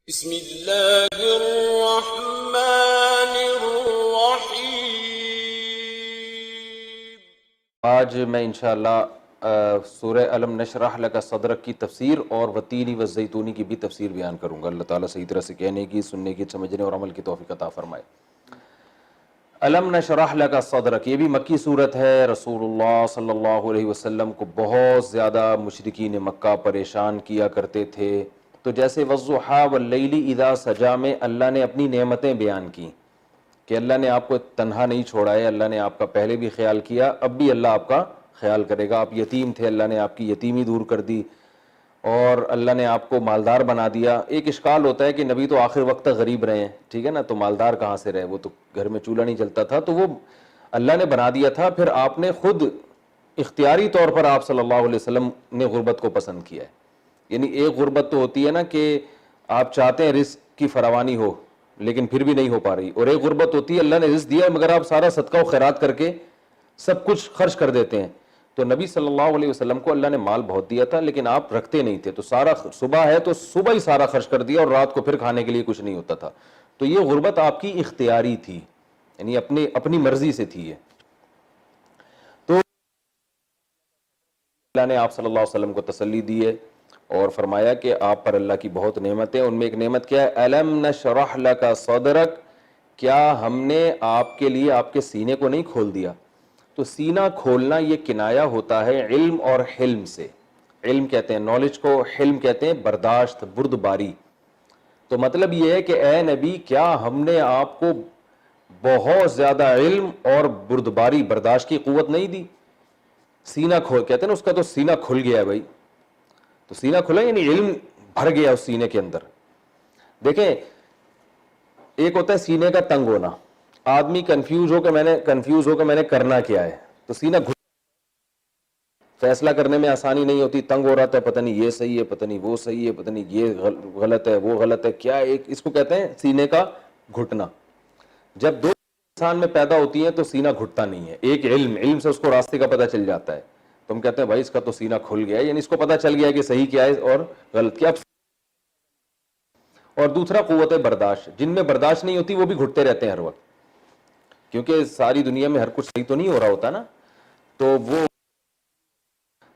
بسم اللہ الرحمن الرحیم۔ آج میں انشاءاللہ سورہ الم نشرح لک صدرک کی تفسیر اور والتین والزیتون کی بھی تفسیر بیان کروں گا۔ اللہ تعالیٰ صحیح طرح سے کہنے کی، سننے کی، سمجھنے اور عمل کی توفیق عطا فرمائے۔ الم نشرح لک صدرک، یہ بھی مکی صورت ہے۔ رسول اللہ صلی اللہ علیہ وسلم کو بہت زیادہ مشرکین مکہ پریشان کیا کرتے تھے، تو جیسے والضحیٰ واللیل اذا سجا میں اللہ نے اپنی نعمتیں بیان کی کہ اللہ نے آپ کو تنہا نہیں چھوڑا ہے، اللہ نے آپ کا پہلے بھی خیال کیا، اب بھی اللہ آپ کا خیال کرے گا۔ آپ یتیم تھے، اللہ نے آپ کی یتیمی دور کر دی، اور اللہ نے آپ کو مالدار بنا دیا۔ ایک اشکال ہوتا ہے کہ نبی تو آخر وقت تک غریب رہے ہیں، ٹھیک ہے نا، تو مالدار کہاں سے رہے، وہ تو گھر میں چولہا نہیں جلتا تھا، تو وہ اللہ نے بنا دیا تھا۔ پھر آپ نے خود اختیاری طور پر آپ صلی اللہ علیہ وسلم نے غربت کو پسند کیا ہے۔ یعنی ایک غربت تو ہوتی ہے نا کہ آپ چاہتے ہیں رزق کی فراوانی ہو لیکن پھر بھی نہیں ہو پا رہی، اور ایک غربت ہوتی ہے اللہ نے رزق دیا مگر آپ سارا صدقہ و خیرات کر کے سب کچھ خرچ کر دیتے ہیں۔ تو نبی صلی اللہ علیہ وسلم کو اللہ نے مال بہت دیا تھا لیکن آپ رکھتے نہیں تھے، تو سارا صبح ہے تو صبح ہی سارا خرچ کر دیا اور رات کو پھر کھانے کے لیے کچھ نہیں ہوتا تھا۔ تو یہ غربت آپ کی اختیاری تھی، یعنی اپنی مرضی سے تھی۔ تو اللہ نے آپ صلی اللہ علیہ وسلم کو تسلی دی ہے اور فرمایا کہ آپ پر اللہ کی بہت نعمتیں، ان میں ایک نعمت کیا ہے؟ الم نشرح لک صدرک، کیا ہم نے آپ کے لیے آپ کے سینے کو نہیں کھول دیا؟ تو سینہ کھولنا یہ کنایا ہوتا ہے علم اور حلم سے۔ علم کہتے ہیں نالج کو، حلم کہتے ہیں برداشت، بردباری۔ تو مطلب یہ ہے کہ اے نبی، کیا ہم نے آپ کو بہت زیادہ علم اور بردباری، برداشت کی قوت نہیں دی؟ سینہ کھول کہتے ہیں نا، اس کا تو سینہ کھل گیا ہے بھائی، تو سینہ کھلا یعنی علم بھر گیا اس سینے کے اندر۔ دیکھیں، ایک ہوتا ہے سینے کا تنگ ہونا، آدمی کنفیوز ہو کہ میں نے کرنا کیا ہے، تو سینہ فیصلہ کرنے میں آسانی نہیں ہوتی، تنگ ہو رہا تھا، پتہ نہیں یہ صحیح ہے، پتہ نہیں وہ صحیح ہے، پتہ نہیں یہ غلط ہے، وہ غلط ہے، کیا ایک اس کو کہتے ہیں سینے کا گھٹنا۔ جب دو انسان میں پیدا ہوتی ہیں تو سینہ گھٹتا نہیں ہے، ایک علم سے اس کو راستے کا پتہ چل جاتا ہے، تم کہتے ہیں بھائی اس کا تو سینہ کھل گیا ہے، یعنی اس کو پتہ چل گیا ہے کہ صحیح کیا ہے اور غلط کیا۔ اور دوسرا قوت برداشت، جن میں برداشت نہیں ہوتی وہ بھی گھٹتے رہتے ہیں ہر وقت، کیونکہ ساری دنیا میں ہر کچھ صحیح تو نہیں ہو رہا ہوتا نا،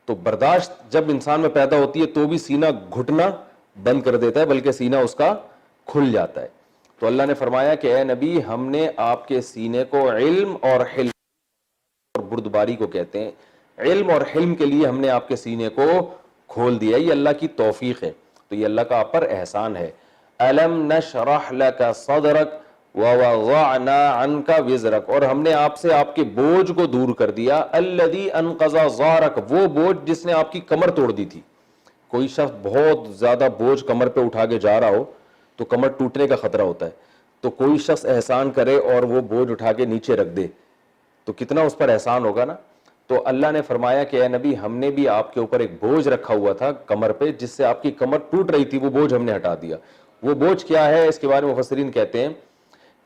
تو برداشت جب انسان میں پیدا ہوتی ہے تو بھی سینہ گھٹنا بند کر دیتا ہے، بلکہ سینہ اس کا کھل جاتا ہے۔ تو اللہ نے فرمایا کہ اے نبی، ہم نے آپ کے سینے کو علم اور حلم، اور بردباری کو کہتے ہیں، علم اور حلم کے لیے ہم نے آپ کے سینے کو کھول دیا۔ یہ اللہ کی توفیق ہے، تو یہ اللہ کا آپ پر احسان ہے۔ الم نشرح لک صدرک ووضعنا عنک وزرک، اور ہم نے آپ سے آپ کے بوجھ کو دور کر دیا۔ الذی انقض ظہرک، وہ بوجھ جس نے آپ کی کمر توڑ دی تھی۔ کوئی شخص بہت زیادہ بوجھ کمر پہ اٹھا کے جا رہا ہو تو کمر ٹوٹنے کا خطرہ ہوتا ہے، تو کوئی شخص احسان کرے اور وہ بوجھ اٹھا کے نیچے رکھ دے تو کتنا اس پر احسان ہوگا نا۔ تو اللہ نے فرمایا کہ اے نبی، ہم نے بھی آپ کے اوپر ایک بوجھ رکھا ہوا تھا کمر پہ، جس سے آپ کی کمر ٹوٹ رہی تھی، وہ بوجھ ہم نے ہٹا دیا۔ وہ بوجھ کیا ہے؟ اس کے بارے میں مفسرین کہتے ہیں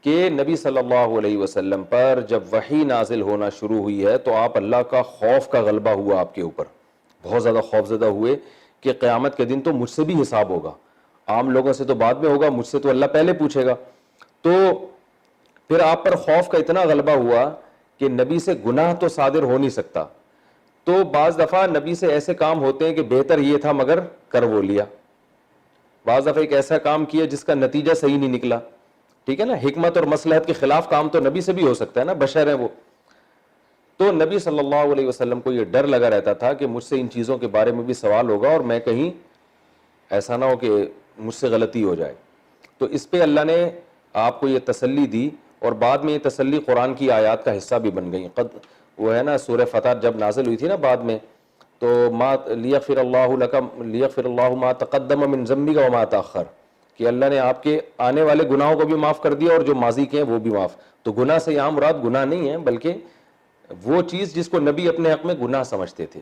کہ نبی صلی اللہ علیہ وسلم پر جب وحی نازل ہونا شروع ہوئی ہے تو آپ اللہ کا خوف کا غلبہ ہوا آپ کے اوپر، بہت زیادہ خوف زدہ ہوئے کہ قیامت کے دن تو مجھ سے بھی حساب ہوگا، عام لوگوں سے تو بعد میں ہوگا، مجھ سے تو اللہ پہلے پوچھے گا۔ تو پھر آپ پر خوف کا اتنا غلبہ ہوا کہ نبی سے گناہ تو صادر ہو نہیں سکتا، تو بعض دفعہ نبی سے ایسے کام ہوتے ہیں کہ بہتر یہ تھا مگر کر وہ لیا، بعض دفعہ ایک ایسا کام کیا جس کا نتیجہ صحیح نہیں نکلا، ٹھیک ہے نا، حکمت اور مصلحت کے خلاف کام تو نبی سے بھی ہو سکتا ہے نا، بشر ہے وہ۔ تو نبی صلی اللہ علیہ وسلم کو یہ ڈر لگا رہتا تھا کہ مجھ سے ان چیزوں کے بارے میں بھی سوال ہوگا اور میں کہیں ایسا نہ ہو کہ مجھ سے غلطی ہو جائے۔ تو اس پہ اللہ نے آپ کو یہ تسلی دی، اور بعد میں یہ تسلی قرآن کی آیات کا حصہ بھی بن گئی۔ وہ ہے نا سورہ فتح جب نازل ہوئی تھی نا بعد میں، تو ما لیغفر اللہ لک، لیغفر اللہ ما تقدم من ذنبک وما تاخر، کہ اللہ نے آپ کے آنے والے گناہوں کو بھی معاف کر دیا اور جو ماضی کے ہیں وہ بھی معاف۔ تو گناہ سے یہاں مراد گناہ نہیں ہے، بلکہ وہ چیز جس کو نبی اپنے حق میں گناہ سمجھتے تھے،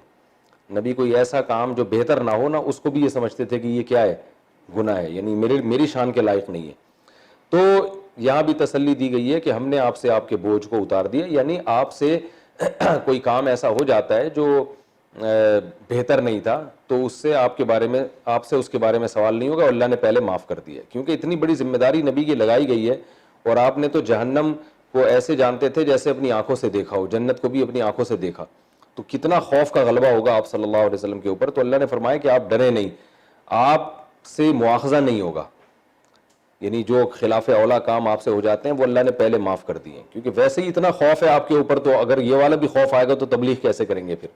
نبی کوئی ایسا کام جو بہتر نہ ہو نا، اس کو بھی یہ سمجھتے تھے کہ یہ کیا ہے، گناہ ہے، یعنی میری شان کے لائق نہیں ہے۔ تو یہاں بھی تسلی دی گئی ہے کہ ہم نے آپ سے آپ کے بوجھ کو اتار دیا، یعنی آپ سے کوئی کام ایسا ہو جاتا ہے جو بہتر نہیں تھا تو اس سے آپ سے اس کے بارے میں سوال نہیں ہوگا, اللہ نے پہلے معاف کر دیا, کیونکہ اتنی بڑی ذمہ داری نبی کی لگائی گئی ہے. اور آپ نے تو جہنم کو ایسے جانتے تھے جیسے اپنی آنکھوں سے دیکھا ہو, جنت کو بھی اپنی آنکھوں سے دیکھا, تو کتنا خوف کا غلبہ ہوگا آپ صلی اللہ علیہ وسلم کے اوپر. تو اللہ نے فرمایا کہ آپ ڈرے نہیں, آپ سے مواخذہ نہیں ہوگا, یعنی جو خلاف اولا کام آپ سے ہو جاتے ہیں وہ اللہ نے پہلے معاف کر دیے, کیونکہ ویسے ہی اتنا خوف ہے آپ کے اوپر, تو اگر یہ والا بھی خوف آئے گا تو تبلیغ کیسے کریں گے پھر.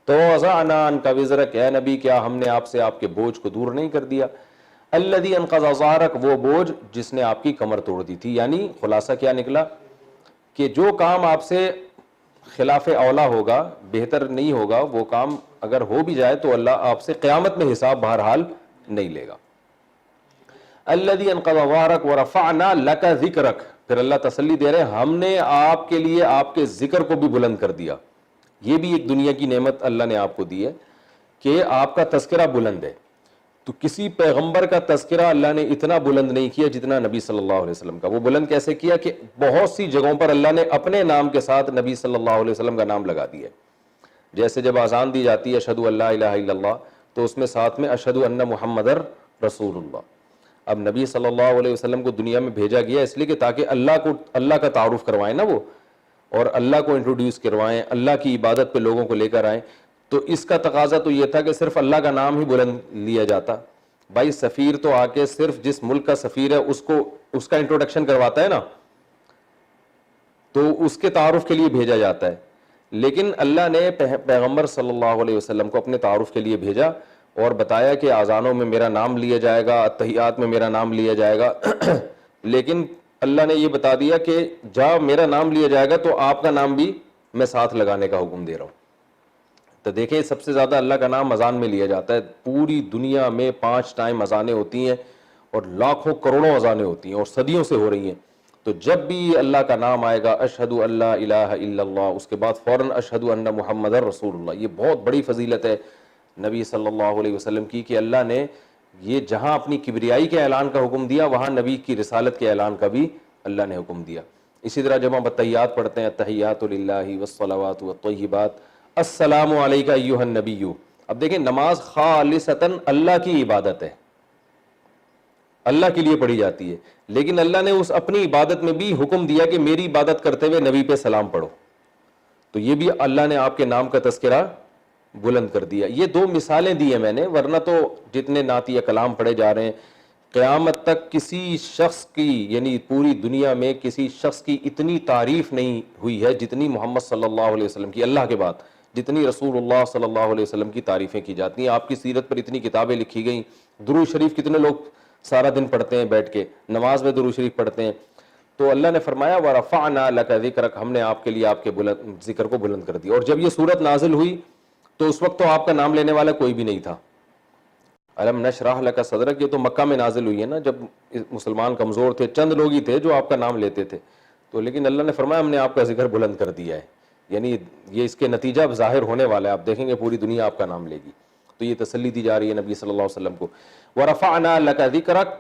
تو وضعنا عنک وزرک, اے نبی کیا ہم نے آپ سے آپ کے بوجھ کو دور نہیں کر دیا. الذی انقض ظہرک, وہ بوجھ جس نے آپ کی کمر توڑ دی تھی. یعنی خلاصہ کیا نکلا کہ جو کام آپ سے خلاف اولا ہوگا, بہتر نہیں ہوگا, وہ کام اگر ہو بھی جائے تو اللہ آپ سے قیامت میں حساب بہرحال نہیں لے گا. الذی انقض ظہرک ورفعنا لک ذکرک, پھر اللہ تسلی دے رہے ہم نے آپ کے لیے آپ کے ذکر کو بھی بلند کر دیا. یہ بھی ایک دنیا کی نعمت اللہ نے آپ کو دی ہے کہ آپ کا تذکرہ بلند ہے. تو کسی پیغمبر کا تذکرہ اللہ نے اتنا بلند نہیں کیا جتنا نبی صلی اللہ علیہ وسلم کا. وہ بلند کیسے کیا کہ بہت سی جگہوں پر اللہ نے اپنے نام کے ساتھ نبی صلی اللہ علیہ وسلم کا نام لگا دیا ہے. جیسے جب اذان دی جاتی ہے اشہد ان لا الہ الا اللہ, تو اس میں ساتھ میں اشہد ان محمد رسول اللہ. اب نبی صلی اللہ علیہ وسلم کو دنیا میں بھیجا گیا اس لیے کہ تاکہ اللہ کا تعارف کروائیں نا وہ, اور اللہ کو انٹروڈیوس کروائیں, اللہ کی عبادت پہ لوگوں کو لے کر آئیں. تو اس کا تقاضا تو یہ تھا کہ صرف اللہ کا نام ہی بلند لیا جاتا. بھائی سفیر تو آ کے صرف جس ملک کا سفیر ہے اس کا انٹروڈکشن کرواتا ہے نا, تو اس کے تعارف کے لیے بھیجا جاتا ہے. لیکن اللہ نے پیغمبر صلی اللہ علیہ وسلم کو اپنے تعارف کے لیے بھیجا اور بتایا کہ اذانوں میں میرا نام لیا جائے گا, تحیات میں میرا نام لیا جائے گا. لیکن اللہ نے یہ بتا دیا کہ جہاں میرا نام لیا جائے گا تو آپ کا نام بھی میں ساتھ لگانے کا حکم دے رہا ہوں. تو دیکھیں سب سے زیادہ اللہ کا نام اذان میں لیا جاتا ہے. پوری دنیا میں 5 ٹائم اذانیں ہوتی ہیں اور لاکھوں کروڑوں اذانیں ہوتی ہیں اور صدیوں سے ہو رہی ہیں. تو جب بھی اللہ کا نام آئے گا اشہد ان لا الہ الا اللہ, اس کے بعد فوراً اشہد ان محمد رسول اللہ. یہ بہت بڑی فضیلت ہے نبی صلی اللہ علیہ وسلم کی کہ اللہ نے یہ جہاں اپنی کبریائی کے اعلان کا حکم دیا وہاں نبی کی رسالت کے اعلان کا بھی اللہ نے حکم دیا. اسی طرح جب ہم التحیات پڑھتے ہیں, التحیات للہ والصلوات والطیبات السلام علیک ایھا النبی. اب دیکھیں نماز خالصتاً اللہ کی عبادت ہے, اللہ کے لیے پڑھی جاتی ہے, لیکن اللہ نے اس اپنی عبادت میں بھی حکم دیا کہ میری عبادت کرتے ہوئے نبی پہ سلام پڑھو. تو یہ بھی اللہ نے آپ کے نام کا تذکرہ بلند کر دیا. یہ 2 مثالیں دی ہیں میں نے, ورنہ تو جتنے نعتیہ کلام پڑھے جا رہے ہیں قیامت تک کسی شخص کی, یعنی پوری دنیا میں کسی شخص کی اتنی تعریف نہیں ہوئی ہے جتنی محمد صلی اللہ علیہ وسلم کی. اللہ کے بعد جتنی رسول اللہ صلی اللہ علیہ وسلم کی تعریفیں کی جاتی ہیں. آپ کی سیرت پر اتنی کتابیں لکھی گئیں. درود شریف کتنے لوگ سارا دن پڑھتے ہیں بیٹھ کے, نماز میں درود شریف پڑھتے ہیں. تو اللہ نے فرمایا وَرَفَعْنَا لَكَ ذِكْرَكَ, ہم نے آپ کے لیے آپ کے ذکر کو بلند کر دیا. اور جب یہ صورت نازل ہوئی تو اس وقت تو آپ کا نام لینے والا کوئی بھی نہیں تھا. الم نشرح لک صدرک, یہ تو مکہ میں نازل ہوئی ہے نا, جب مسلمان کمزور تھے, چند لوگ ہی تھے جو آپ کا نام لیتے تھے. تو لیکن اللہ نے فرمایا ہم نے آپ کا ذکر بلند کر دیا ہے. یعنی یہ اس کے نتیجہ اب ظاہر ہونے والا ہے, آپ دیکھیں گے پوری دنیا آپ کا نام لے گی. تو یہ تسلی دی جا رہی ہے نبی صلی اللہ علیہ وسلم کو. ورفعنا لک ذکرک,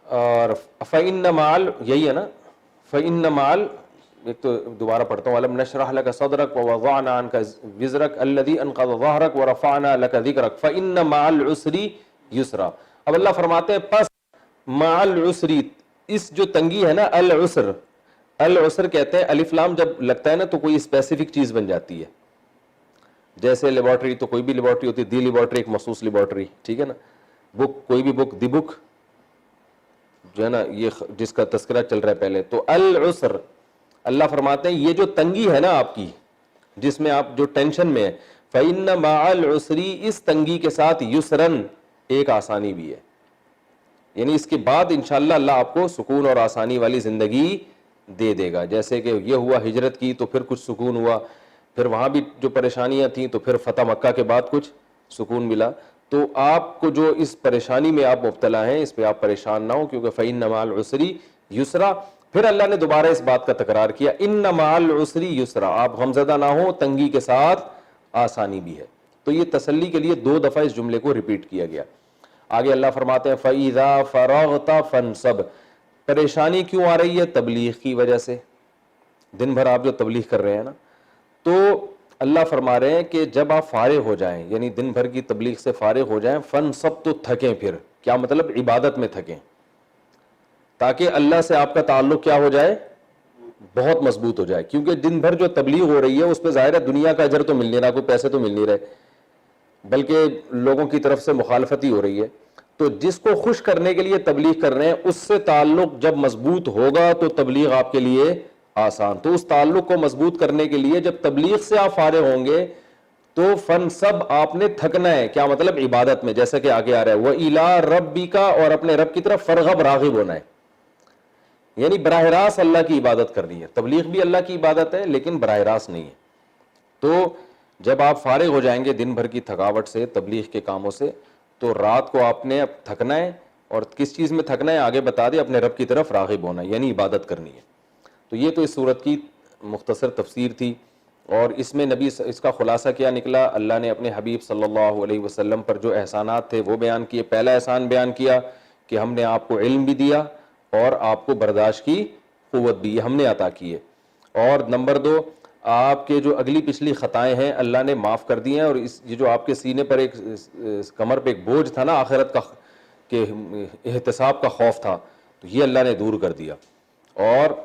اور فإن مع, یہی ہے نا, فإن مع, ایک تو دوبارہ پڑھتا ہوں, الم نشرح لک صدرک ووضعنا عنک وزرک الذی انقض ظہرک ورفعنا لک ذکرک فإن مع العسر یسرا. اب اللہ فرماتے ہیں پس مع العسر, اس جو تنگی ہے نا, العسر, العسر کہتے ہیں الف لام جب لگتا ہے نا تو کوئی اسپیسیفک چیز بن جاتی ہے. جیسے لیبارٹری, تو کوئی بھی لیبارٹری ہوتی ہے, دی لیبارٹری ایک مخصوص لیبارٹری, ٹھیک ہے نا. بک, کوئی بھی بک, دی بک جو ہے نا, یہ جس کا تذکرہ چل رہا ہے پہلے. تو العسر, اللہ فرماتے ہیں یہ جو تنگی ہے نا آپ کی, جس میں آپ جو ٹینشن میں ہے, فإن مع العسر, اس تنگی کے ساتھ یسرن, ایک آسانی بھی ہے. یعنی اس کے بعد انشاءاللہ اللہ آپ کو سکون اور آسانی والی زندگی دے دے گا. جیسے کہ یہ ہوا ہجرت کی تو پھر کچھ سکون ہوا, پھر وہاں بھی جو پریشانیاں تھیں تو پھر فتح مکہ کے بعد کچھ سکون ملا. تو آپ کو جو اس پریشانی میں آپ مبتلا ہیں اس پہ آپ پریشان نہ ہو, کیونکہ فإن مع العسر یسرا. پھر اللہ نے دوبارہ اس بات کا تکرار کیا, ان مع العسر یسرا, آپ غمزدہ نہ ہو, تنگی کے ساتھ آسانی بھی ہے. تو یہ تسلی کے لیے 2 دفعہ اس جملے کو ریپیٹ کیا گیا. آگے اللہ فرماتے ہیں فَإِذَا فَرَغْتَ فَانْصَبْ. پریشانی کیوں آ رہی ہے؟ تبلیغ کی وجہ سے. دن بھر آپ جو تبلیغ کر رہے ہیں نا, تو اللہ فرما رہے ہیں کہ جب آپ فارغ ہو جائیں، یعنی دن بھر کی تبلیغ سے فارغ ہو جائیں، فن سب تو تھکیں، پھر کیا مطلب عبادت میں تھکیں، تاکہ اللہ سے آپ کا تعلق کیا ہو جائے، بہت مضبوط ہو جائے. کیونکہ دن بھر جو تبلیغ ہو رہی ہے اس پہ ظاہر ہے دنیا کا اجر تو مل نہیں رہا، کوئی پیسے تو مل نہیں رہے، بلکہ لوگوں کی طرف سے مخالفت ہی ہو رہی ہے. تو جس کو خوش کرنے کے لیے تبلیغ کر رہے ہیں اس سے تعلق جب مضبوط ہوگا تو تبلیغ آپ کے لیے آسان. تو اس تعلق کو مضبوط کرنے کے لیے جب تبلیغ سے آپ فارغ ہوں گے تو فن سب آپ نے تھکنا ہے. کیا مطلب؟ عبادت میں، جیسا کہ آگے آ رہا ہے وَإِلَىٰ رَبِّكَ، اور اپنے رب کی طرف فرغب راغب ہونا ہے، یعنی براہ راست اللہ کی عبادت کرنی ہے. تبلیغ بھی اللہ کی عبادت ہے لیکن براہ راست نہیں ہے. تو جب آپ فارغ ہو جائیں گے دن بھر کی تھکاوٹ سے، تبلیغ کے کاموں سے، تو رات کو آپ نے اب تھکنا ہے. اور کس چیز میں تھکنا ہے آگے بتا دے، اپنے رب کی طرف راغب ہونا ہے، یعنی عبادت کرنی ہے. تو یہ تو اس صورت کی مختصر تفسیر تھی. اور اس میں نبی اس کا خلاصہ کیا نکلا؟ اللہ نے اپنے حبیب صلی اللہ علیہ وسلم پر جو احسانات تھے وہ بیان کیے. پہلا احسان بیان کیا کہ ہم نے آپ کو علم بھی دیا اور آپ کو برداشت کی قوت بھی، یہ ہم نے عطا کی ہے. اور نمبر 2، آپ کے جو اگلی پچھلی خطائیں ہیں اللہ نے معاف کر دی ہیں. اور یہ جو آپ کے سینے پر ایک کمر پہ ایک بوجھ تھا نا آخرت کا، کہ احتساب کا خوف تھا، تو یہ اللہ نے دور کر دیا. اور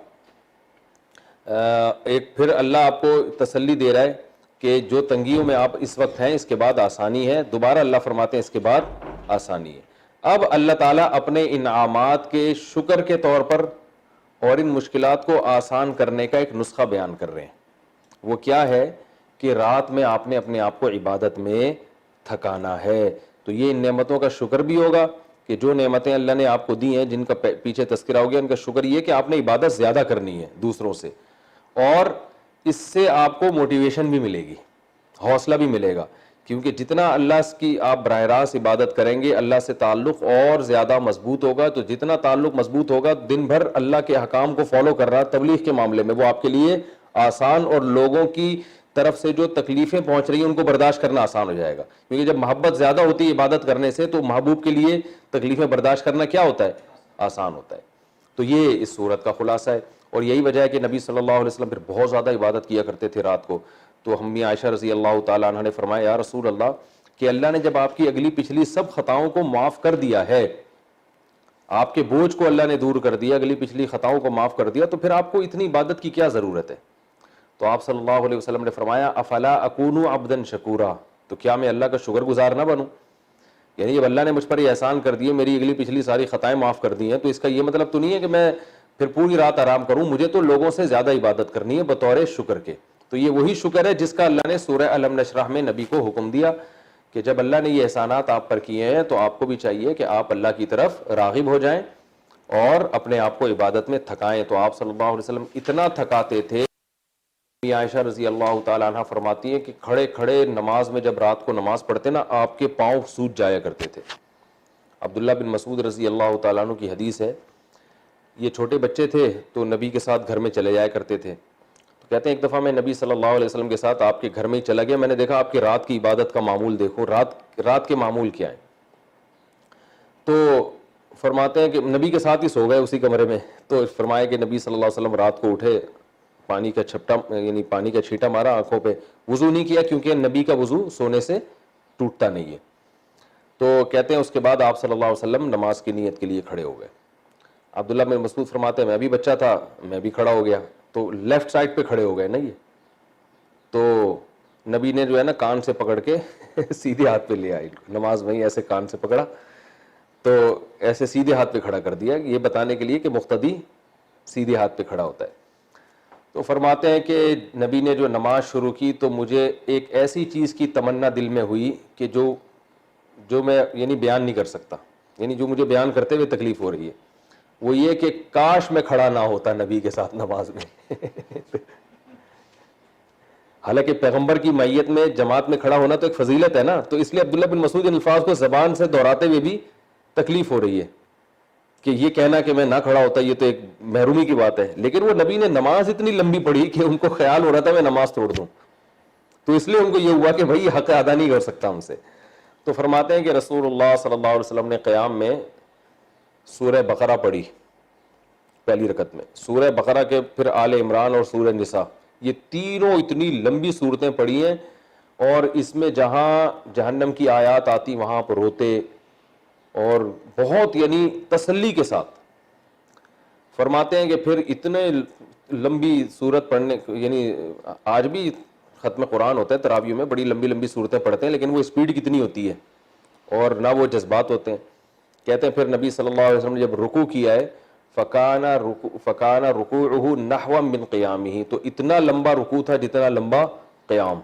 ایک پھر اللہ آپ کو تسلی دے رہا ہے کہ جو تنگیوں میں آپ اس وقت ہیں اس کے بعد آسانی ہے. دوبارہ اللہ فرماتے ہیں اس کے بعد آسانی ہے. اب اللہ تعالیٰ اپنے انعامات کے شکر کے طور پر اور ان مشکلات کو آسان کرنے کا ایک نسخہ بیان کر رہے ہیں. وہ کیا ہے کہ رات میں آپ نے اپنے آپ کو عبادت میں تھکانا ہے. تو یہ ان نعمتوں کا شکر بھی ہوگا کہ جو نعمتیں اللہ نے آپ کو دی ہیں، جن کا پیچھے تذکرہ ہو گیا، ان کا شکر یہ کہ آپ نے عبادت زیادہ کرنی ہے دوسروں سے. اور اس سے آپ کو موٹیویشن بھی ملے گی، حوصلہ بھی ملے گا، کیونکہ جتنا اللہ کی آپ براہ راست عبادت کریں گے اللہ سے تعلق اور زیادہ مضبوط ہوگا. تو جتنا تعلق مضبوط ہوگا، دن بھر اللہ کے احکام کو فالو کر رہا تبلیغ کے معاملے میں، وہ آپ کے لیے آسان، اور لوگوں کی طرف سے جو تکلیفیں پہنچ رہی ہیں ان کو برداشت کرنا آسان ہو جائے گا. کیونکہ جب محبت زیادہ ہوتی ہے عبادت کرنے سے تو محبوب کے لیے تکلیفیں برداشت کرنا کیا ہوتا ہے؟ آسان ہوتا ہے. تو یہ اس صورت کا خلاصہ ہے. اور یہی وجہ ہے کہ نبی صلی اللہ علیہ وسلم پھر بہت زیادہ عبادت کیا کرتے تھے رات کو. تو امی عائشہ رضی اللہ تعالیٰ عنہ نے فرمایا یا رسول اللہ کہ اللہ نے جب آپ کی اگلی پچھلی سب خطاؤں کو معاف کر دیا ہے، آپ کے بوجھ کو اللہ نے دور کر دیا، اگلی پچھلی خطاؤں کو معاف کر دیا، تو پھر آپ کو اتنی عبادت کی کیا ضرورت ہے؟ تو آپ صلی اللہ علیہ وسلم نے فرمایا افلا اکون عبدا شکورا، تو کیا میں اللہ کا شکر گزار نہ بنوں؟ یعنی جب اللہ نے مجھ پر یہ احسان کر دیے، میری اگلی پچھلی ساری خطائیں معاف کر دی ہیں، تو اس کا یہ مطلب تو نہیں ہے کہ میں پھر پوری رات آرام کروں، مجھے تو لوگوں سے زیادہ عبادت کرنی ہے بطور شکر کے. تو یہ وہی شکر ہے جس کا اللہ نے سورہ الم نشرح میں نبی کو حکم دیا کہ جب اللہ نے یہ احسانات آپ پر کیے ہیں تو آپ کو بھی چاہیے کہ آپ اللہ کی طرف راغب ہو جائیں اور اپنے آپ کو عبادت میں تھکائیں. تو آپ صلی اللہ علیہ وسلم اتنا تھکاتے تھے، عائشہ رضی اللہ تعالیٰ عنہ فرماتی ہیں کہ کھڑے کھڑے نماز میں جب رات کو نماز پڑھتے نا آپ کے پاؤں سوج جایا کرتے تھے. عبداللہ بن مسعود رضی اللہ تعالیٰ عنہ کی حدیث ہے، یہ چھوٹے بچے تھے تو نبی کے ساتھ گھر میں چلے جایا کرتے تھے. تو کہتے ہیں ایک دفعہ میں نبی صلی اللہ علیہ وسلم کے ساتھ آپ کے گھر میں ہی چلا گیا، میں نے دیکھا آپ کی رات کی عبادت کا معمول دیکھو، رات کے معمول کیا ہے. تو فرماتے ہیں کہ نبی کے ساتھ ہی سو گئے اسی کمرے میں. تو فرمایا کہ نبی صلی اللہ علیہ وسلم رات کو اٹھے، پانی کا چھپٹا یعنی پانی کا چھیٹا مارا آنکھوں پہ، وضو نہیں کیا کیونکہ نبی کا وضو سونے سے ٹوٹتا نہیں ہے. تو کہتے ہیں اس کے بعد آپ صلی اللہ علیہ وسلم نماز کی نیت کے لیے کھڑے ہو گئے. عبداللہ بن مسعود فرماتے ہیں میں بھی بچہ تھا، میں بھی کھڑا ہو گیا. تو لیفٹ سائڈ پہ کھڑے ہو گئے نا یہ، تو نبی نے جو ہے نا کان سے پکڑ کے سیدھے ہاتھ پہ لے آئی، نماز میں ایسے کان سے پکڑا تو ایسے سیدھے ہاتھ پہ کھڑا کر دیا، یہ بتانے کے لیے کہ مقتدی سیدھے ہاتھ پہ کھڑا ہوتا ہے. تو فرماتے ہیں کہ نبی نے جو نماز شروع کی تو مجھے ایک ایسی چیز کی تمنا دل میں ہوئی کہ جو میں یعنی بیان نہیں کر سکتا، یعنی جو مجھے بیان کرتے ہوئے تکلیف ہو رہی ہے، وہ یہ کہ کاش میں کھڑا نہ ہوتا نبی کے ساتھ نماز میں. حالانکہ پیغمبر کی معیت میں جماعت میں کھڑا ہونا تو ایک فضیلت ہے نا، تو اس لیے عبداللہ بن مسعود ان الفاظ کو زبان سے دہراتے ہوئے بھی تکلیف ہو رہی ہے کہ یہ کہنا کہ میں نہ کھڑا ہوتا یہ تو ایک محرومی کی بات ہے. لیکن وہ نبی نے نماز اتنی لمبی پڑھی کہ ان کو خیال ہو رہا تھا میں نماز توڑ دوں، تو اس لیے ان کو یہ ہوا کہ بھائی حق ادا نہیں کر سکتا ہم سے. تو فرماتے ہیں کہ رسول اللہ صلی اللہ علیہ وسلم نے قیام میں سورہ بقرہ پڑھی پہلی رکعت میں، سورہ بقرہ کے پھر آل عمران اور سورہ نساء یہ تینوں اتنی لمبی صورتیں پڑھی ہیں، اور اس میں جہاں جہنم کی آیات آتی وہاں پر روتے، اور بہت یعنی تسلی کے ساتھ فرماتے ہیں کہ پھر اتنے لمبی صورت پڑھنے، یعنی آج بھی ختم قرآن ہوتا ہے تراویح میں، بڑی لمبی لمبی صورتیں پڑھتے ہیں، لیکن وہ اسپیڈ کتنی ہوتی ہے اور نہ وہ جذبات ہوتے ہیں. کہتے ہیں پھر نبی صلی اللہ علیہ وسلم نے جب رکوع کیا ہے فکان رکوعہ نحوا من قیامہ، تو اتنا لمبا رکوع تھا جتنا لمبا قیام.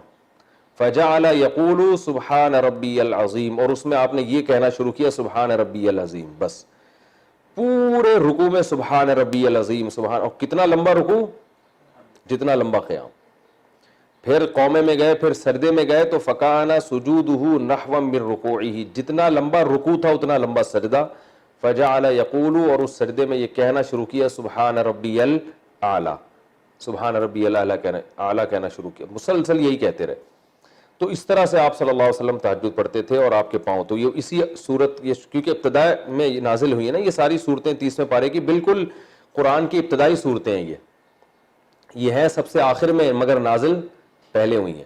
فجعل یقول سبحان ربی العظیم، اور اس میں آپ نے یہ کہنا شروع کیا سبحان ربی العظیم. بس پورے رکوع میں سبحان ربی العظیم سبحان، اور کتنا لمبا رکوع جتنا لمبا قیام. پھر قومے میں گئے، پھر سجدے میں گئے تو فکان سجودہ نحوا من رکوعہ، جتنا لمبا رکوع تھا اتنا لمبا سجدہ. فجعل یقول، اور اس سجدے میں یہ کہنا شروع کیا سبحان ربی الاعلی، سبحان ربی الاعلی کہنا شروع کیا، مسلسل یہی کہتے رہے. تو اس طرح سے آپ صلی اللہ علیہ وسلم تہجد پڑھتے تھے، اور آپ کے پاؤں تو یہ اسی صورت، یہ کیونکہ ابتدا میں یہ نازل ہوئی ہیں نا یہ ساری صورتیں 30ویں پارے کی، بالکل قرآن کی ابتدائی صورتیں ہیں یہ ہیں سب سے آخر میں مگر نازل پہلے ہوئی ہیں.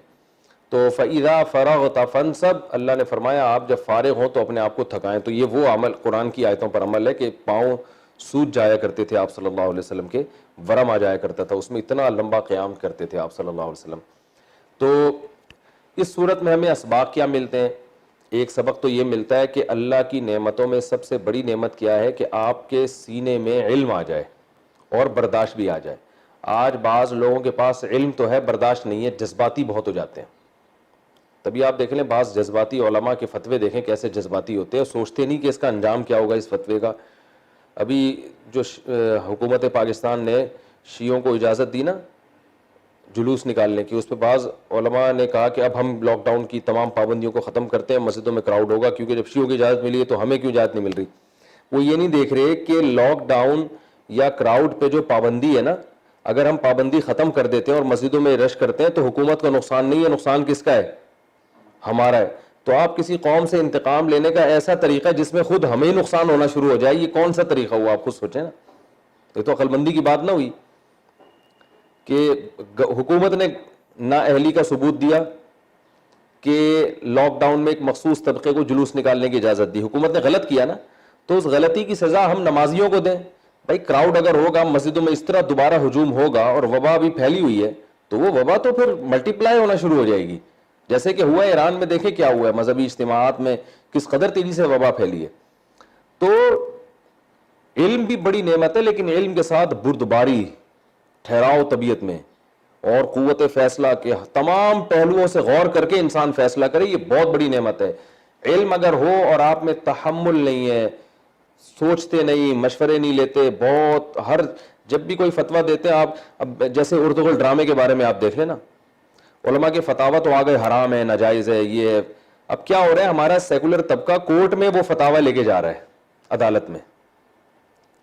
تو فَإِذَا فَرَغْتَ فَانْصَبْ، اللہ نے فرمایا آپ جب فارغ ہوں تو اپنے آپ کو تھکائیں. تو یہ وہ عمل قرآن کی آیتوں پر عمل ہے کہ پاؤں سوج جایا کرتے تھے آپ صلی اللہ علیہ وسلم کے، ورم آ جایا کرتا تھا، اس میں اتنا لمبا قیام کرتے تھے آپ صلی اللہ علیہ وسلم. تو اس صورت میں ہمیں اسباق کیا ملتے ہیں؟ ایک سبق تو یہ ملتا ہے کہ اللہ کی نعمتوں میں سب سے بڑی نعمت کیا ہے کہ آپ کے سینے میں علم آ جائے اور برداشت بھی آ جائے. آج بعض لوگوں کے پاس علم تو ہے، برداشت نہیں ہے، جذباتی بہت ہو جاتے ہیں. تبھی آپ دیکھ لیں بعض جذباتی علماء کے فتوے دیکھیں کیسے جذباتی ہوتے ہیں، اور سوچتے نہیں کہ اس کا انجام کیا ہوگا اس فتوے کا. ابھی جو حکومت پاکستان نے شیعوں کو اجازت دی نا جلوس نکالنے کی، اس پہ بعض علماء نے کہا کہ اب ہم لاک ڈاؤن کی تمام پابندیوں کو ختم کرتے ہیں، مسجدوں میں کراؤڈ ہوگا، کیونکہ جب شیعوں کی اجازت ملی ہے تو ہمیں کیوں اجازت نہیں مل رہی. وہ یہ نہیں دیکھ رہے کہ لاک ڈاؤن یا کراؤڈ پہ جو پابندی ہے نا، اگر ہم پابندی ختم کر دیتے ہیں اور مسجدوں میں رش کرتے ہیں تو حکومت کا نقصان نہیں ہے، نقصان کس کا ہے؟ ہمارا ہے. تو آپ کسی قوم سے انتقام لینے کا ایسا طریقہ جس میں خود ہمیں نقصان ہونا شروع ہو جائے، یہ کون سا طریقہ ہوا؟ آپ خود سوچیں نا. یہ تو عقل مندی کی بات نہ ہوئی کہ حکومت نے نااہلی کا ثبوت دیا کہ لاک ڈاؤن میں ایک مخصوص طبقے کو جلوس نکالنے کی اجازت دی. حکومت نے غلط کیا نا، تو اس غلطی کی سزا ہم نمازیوں کو دیں. بھائی کراؤڈ اگر ہوگا مسجدوں میں، اس طرح دوبارہ ہجوم ہوگا اور وبا بھی پھیلی ہوئی ہے، تو وہ وبا تو پھر ملٹی پلائی ہونا شروع ہو جائے گی. جیسے کہ ہوا ہے ایران میں، دیکھیں کیا ہوا ہے، مذہبی اجتماعات میں کس قدر تیزی سے وبا پھیلی ہے. تو علم بھی بڑی نعمت ہے، لیکن علم کے ساتھ بردباری، ٹھہراؤ طبیعت میں، اور قوت فیصلہ کے تمام پہلوؤں سے غور کر کے انسان فیصلہ کرے، یہ بہت بڑی نعمت ہے. علم اگر ہو اور آپ میں تحمل نہیں ہے، سوچتے نہیں، مشورے نہیں لیتے، بہت جب بھی کوئی فتویٰ دیتے ہیں آپ، اب جیسے ارطغرل ڈرامے کے بارے میں آپ دیکھ لیں نا، علماء کے فتاوی تو آ گئے حرام ہے، ناجائز ہے، یہ ہے. اب کیا ہو رہا ہے، ہمارا سیکولر طبقہ کورٹ میں وہ فتاوی لے کے جا رہا ہے عدالت میں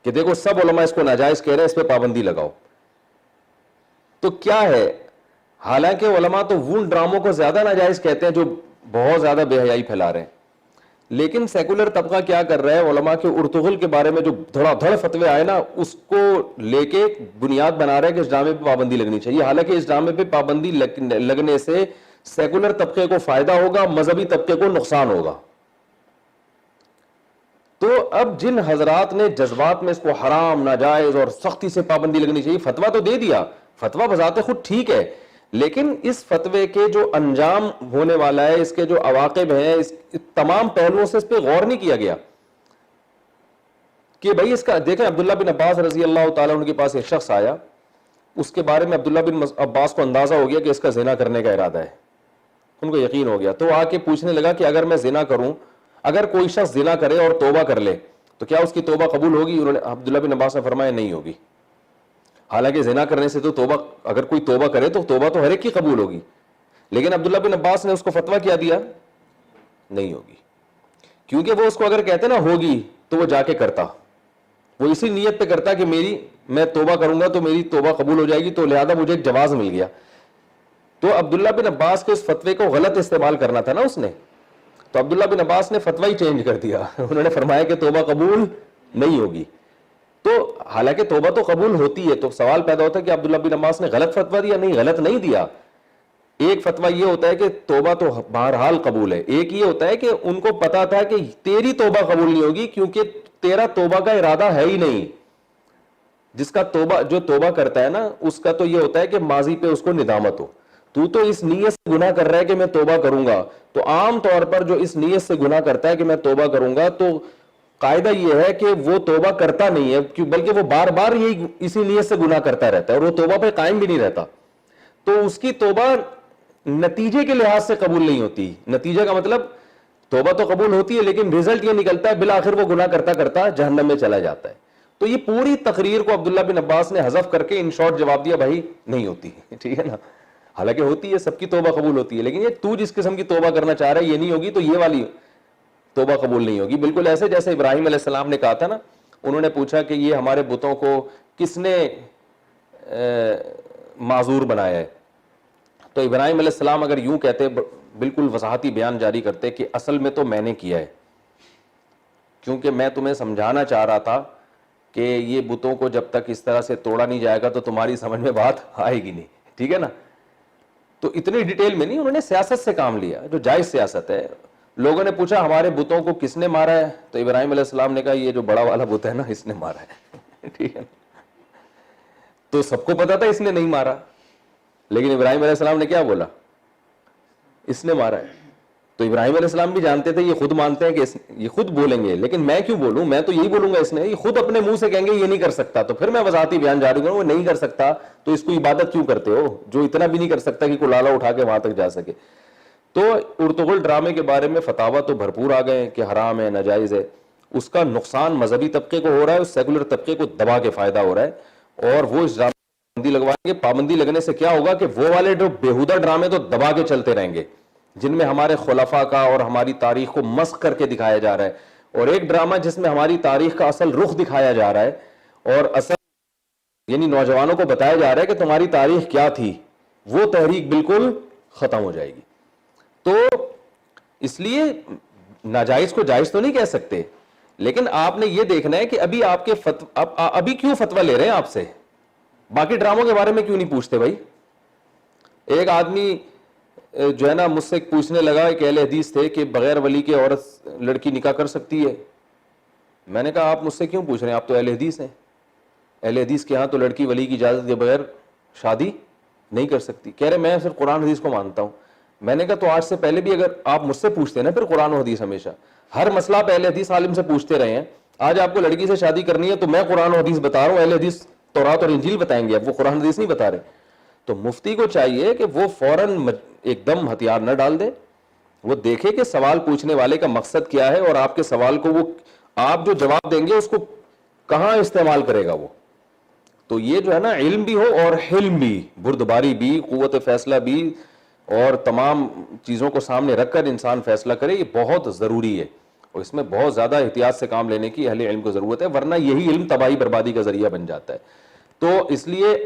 کہ دیکھو سب علماء اس کو ناجائز کہہ رہے ہیں، اس پہ پابندی لگاؤ. تو کیا ہے، حالانکہ علماء تو ان ڈراموں کو زیادہ ناجائز کہتے ہیں جو بہت زیادہ بے حیائی پھیلا رہے ہیں، لیکن سیکولر طبقہ کیا کر رہا ہے، علماء کے ارطغرل کے بارے میں جو دھڑا دھڑ فتوے آئے نا، اس کو لے کے بنیاد بنا رہا ہے کہ اس ڈرامے پہ پابندی لگنی چاہیے. حالانکہ اس ڈرامے پہ پابندی لگنے سے سیکولر طبقے کو فائدہ ہوگا، مذہبی طبقے کو نقصان ہوگا. تو اب جن حضرات نے جذبات میں اس کو حرام، ناجائز اور سختی سے پابندی لگنی چاہیے، فتویٰ تو دے دیا، فتویٰ بذات خود ٹھیک ہے، لیکن اس فتوے کے جو انجام ہونے والا ہے، اس کے جو عواقب ہیں، اس تمام پہلوؤں سے اس پہ غور نہیں کیا گیا. کہ بھائی اس کا دیکھیں، عبداللہ بن عباس رضی اللہ تعالیٰ عنہ کے پاس ایک شخص آیا، اس کے بارے میں عبداللہ بن عباس کو اندازہ ہو گیا کہ اس کا زنا کرنے کا ارادہ ہے، ان کو یقین ہو گیا. تو آ کے پوچھنے لگا کہ اگر میں زنا کروں، اگر کوئی شخص زنا کرے اور توبہ کر لے تو کیا اس کی توبہ قبول ہوگی؟ انہوں نے عبداللہ بن عباس نے فرمایا نہیں ہوگی. حالانکہ زنا کرنے سے تو توبہ، اگر کوئی توبہ کرے تو توبہ تو ہر ایک کی قبول ہوگی، لیکن عبداللہ بن عباس نے اس کو فتویٰ کیا دیا؟ نہیں ہوگی. کیونکہ وہ اس کو اگر کہتے نا ہوگی تو وہ جا کے کرتا، وہ اسی نیت پہ کرتا کہ میں توبہ کروں گا تو میری توبہ قبول ہو جائے گی، تو لہذا مجھے ایک جواز مل گیا. تو عبداللہ بن عباس کے اس فتوے کو غلط استعمال کرنا تھا نا اس نے، تو عبداللہ بن عباس نے فتویٰ ہی چینج کر دیا. انہوں نے فرمایا کہ توبہ قبول نہیں ہوگی. تو حالانکہ توبہ تو قبول ہوتی ہے. تو سوال پیدا ہوتا ہے کہ عبداللہ بن عباس نے غلط فتویٰ دیا؟ نہیں، غلط نہیں دیا. ایک فتویٰ یہ ہوتا ہے کہ توبہ تو بہرحال قبول ہے، ایک یہ ہوتا ہے کہ ان کو پتا تھا کہ تیری توبہ قبول نہیں ہوگی کیونکہ تیرا توبہ کا ارادہ ہے ہی نہیں. جس کا توبہ، جو توبہ کرتا ہے نا، اس کا تو یہ ہوتا ہے کہ ماضی پہ اس کو ندامت ہو. تو اس نیت سے گناہ کر رہا ہے کہ میں توبہ کروں گا. تو عام طور پر جو اس نیت سے گناہ کرتا ہے کہ میں توبہ کروں گا، تو قاعدہ یہ ہے کہ وہ توبہ کرتا نہیں ہے، بلکہ وہ بار بار یہی اسی نیت سے گناہ کرتا رہتا ہے اور وہ توبہ پہ قائم بھی نہیں رہتا. تو اس کی توبہ نتیجے کے لحاظ سے قبول نہیں ہوتی. نتیجہ کا مطلب توبہ تو قبول ہوتی ہے لیکن رزلٹ یہ نکلتا ہے بالآخر وہ گناہ کرتا کرتا جہنم میں چلا جاتا ہے. تو یہ پوری تقریر کو عبداللہ بن عباس نے حذف کر کے ان شارٹ جواب دیا، بھائی نہیں ہوتی. ٹھیک ہے نا، حالانکہ ہوتی ہے، سب کی توبہ قبول ہوتی ہے، لیکن یہ تو جس قسم کی توبہ کرنا چاہ رہا ہے یہ نہیں ہوگی تو یہ والی توبہ قبول نہیں ہوگی. بالکل ایسے جیسے ابراہیم علیہ السلام نے کہا تھا نا، انہوں نے پوچھا کہ یہ ہمارے بتوں کو کس نے معذور بنایا ہے. تو ابراہیم علیہ السلام اگر یوں کہتے، بالکل وضاحتی بیان جاری کرتے کہ اصل میں تو میں نے کیا ہے، کیونکہ میں تمہیں سمجھانا چاہ رہا تھا کہ یہ بتوں کو جب تک اس طرح سے توڑا نہیں جائے گا تو تمہاری سمجھ میں بات آئے گی نہیں. ٹھیک ہے نا. تو اتنی ڈیٹیل میں نہیں، انہوں نے سیاست سے کام لیا جو جائز سیاست ہے. لوگوں نے پوچھا ہمارے بتوں کو کس نے مارا ہے، تو ابراہیم علیہ السلام نے کہا یہ جو بڑا والا بت ہے نا اس نے مارا ہے. ٹھیک ہے. تو سب کو پتا تھا اس نے نہیں مارا، لیکن ابراہیم علیہ السلام نے کیا بولا؟ اس نے مارا ہے. تو ابراہیم علیہ السلام بھی جانتے تھے، یہ خود مانتے ہیں کہ یہ خود بولیں گے، لیکن میں کیوں بولوں، میں تو یہی بولوں گا. اس نے، یہ خود اپنے منہ سے کہیں گے یہ نہیں کر سکتا، تو پھر میں وضاحتی بیان جاری کروں، وہ نہیں کر سکتا تو اس کو عبادت کیوں کرتے ہو جو اتنا بھی نہیں کر سکتا کہ کلالہ اٹھا کے وہاں تک جا سکے. تو ارطغرل ڈرامے کے بارے میں فتاوا تو بھرپور آ گئے ہیں کہ حرام ہے، ناجائز ہے. اس کا نقصان مذہبی طبقے کو ہو رہا ہے، اس سیکولر طبقے کو دبا کے فائدہ ہو رہا ہے، اور وہ اس پابندی لگوائیں گے. پابندی لگنے سے کیا ہوگا کہ وہ والے جو بیہودہ ڈرامے تو دبا کے چلتے رہیں گے جن میں ہمارے خلفاء کا اور ہماری تاریخ کو مسخ کر کے دکھایا جا رہا ہے، اور ایک ڈرامہ جس میں ہماری تاریخ کا اصل رخ دکھایا جا رہا ہے اور اصل یعنی نوجوانوں کو بتایا جا رہا ہے کہ تمہاری تاریخ کیا تھی، وہ تحریک بالکل ختم ہو جائے گی. تو اس لیے ناجائز کو جائز تو نہیں کہہ سکتے، لیکن آپ نے یہ دیکھنا ہے کہ ابھی آپ کے ابھی کیوں فتویٰ لے رہے ہیں آپ سے، باقی ڈراموں کے بارے میں کیوں نہیں پوچھتے بھائی. ایک آدمی جو ہے نا مجھ سے پوچھنے لگا، ایک اہل حدیث تھے، کہ بغیر ولی کے عورت لڑکی نکاح کر سکتی ہے. میں نے کہا آپ مجھ سے کیوں پوچھ رہے ہیں، آپ تو اہل حدیث ہیں، اہل حدیث کے ہاں تو لڑکی ولی کی اجازت کے بغیر شادی نہیں کر سکتی. کہہ رہے میں صرف قرآن حدیث کو مانتا ہوں. میں نے کہا تو آج سے پہلے بھی اگر آپ مجھ سے پوچھتے نا، پھر قرآن و حدیث ہمیشہ ہر مسئلہ آپ اہل حدیث عالم سے پوچھتے رہے ہیں. آج آپ کو لڑکی سے شادی کرنی ہے تو میں قرآن و حدیث بتا رہا ہوں، اہل حدیث تورات اور انجیل بتائیں گے، اب وہ قرآن حدیث نہیں بتا رہے. تو مفتی کو چاہیے کہ وہ فوراً ایک دم ہتھیار نہ ڈال دے، وہ دیکھے کہ سوال پوچھنے والے کا مقصد کیا ہے اور آپ کے سوال کو وہ آپ جو جواب دیں گے اس کو کہاں استعمال کرے گا وہ. تو یہ جو ہے نا علم بھی ہو اور حلم بھی، بردباری بھی، قوت فیصلہ بھی، اور تمام چیزوں کو سامنے رکھ کر انسان فیصلہ کرے، یہ بہت ضروری ہے اور اس میں بہت زیادہ احتیاط سے کام لینے کی اہل علم کو ضرورت ہے، ورنہ یہی علم تباہی بربادی کا ذریعہ بن جاتا ہے. تو اس لیے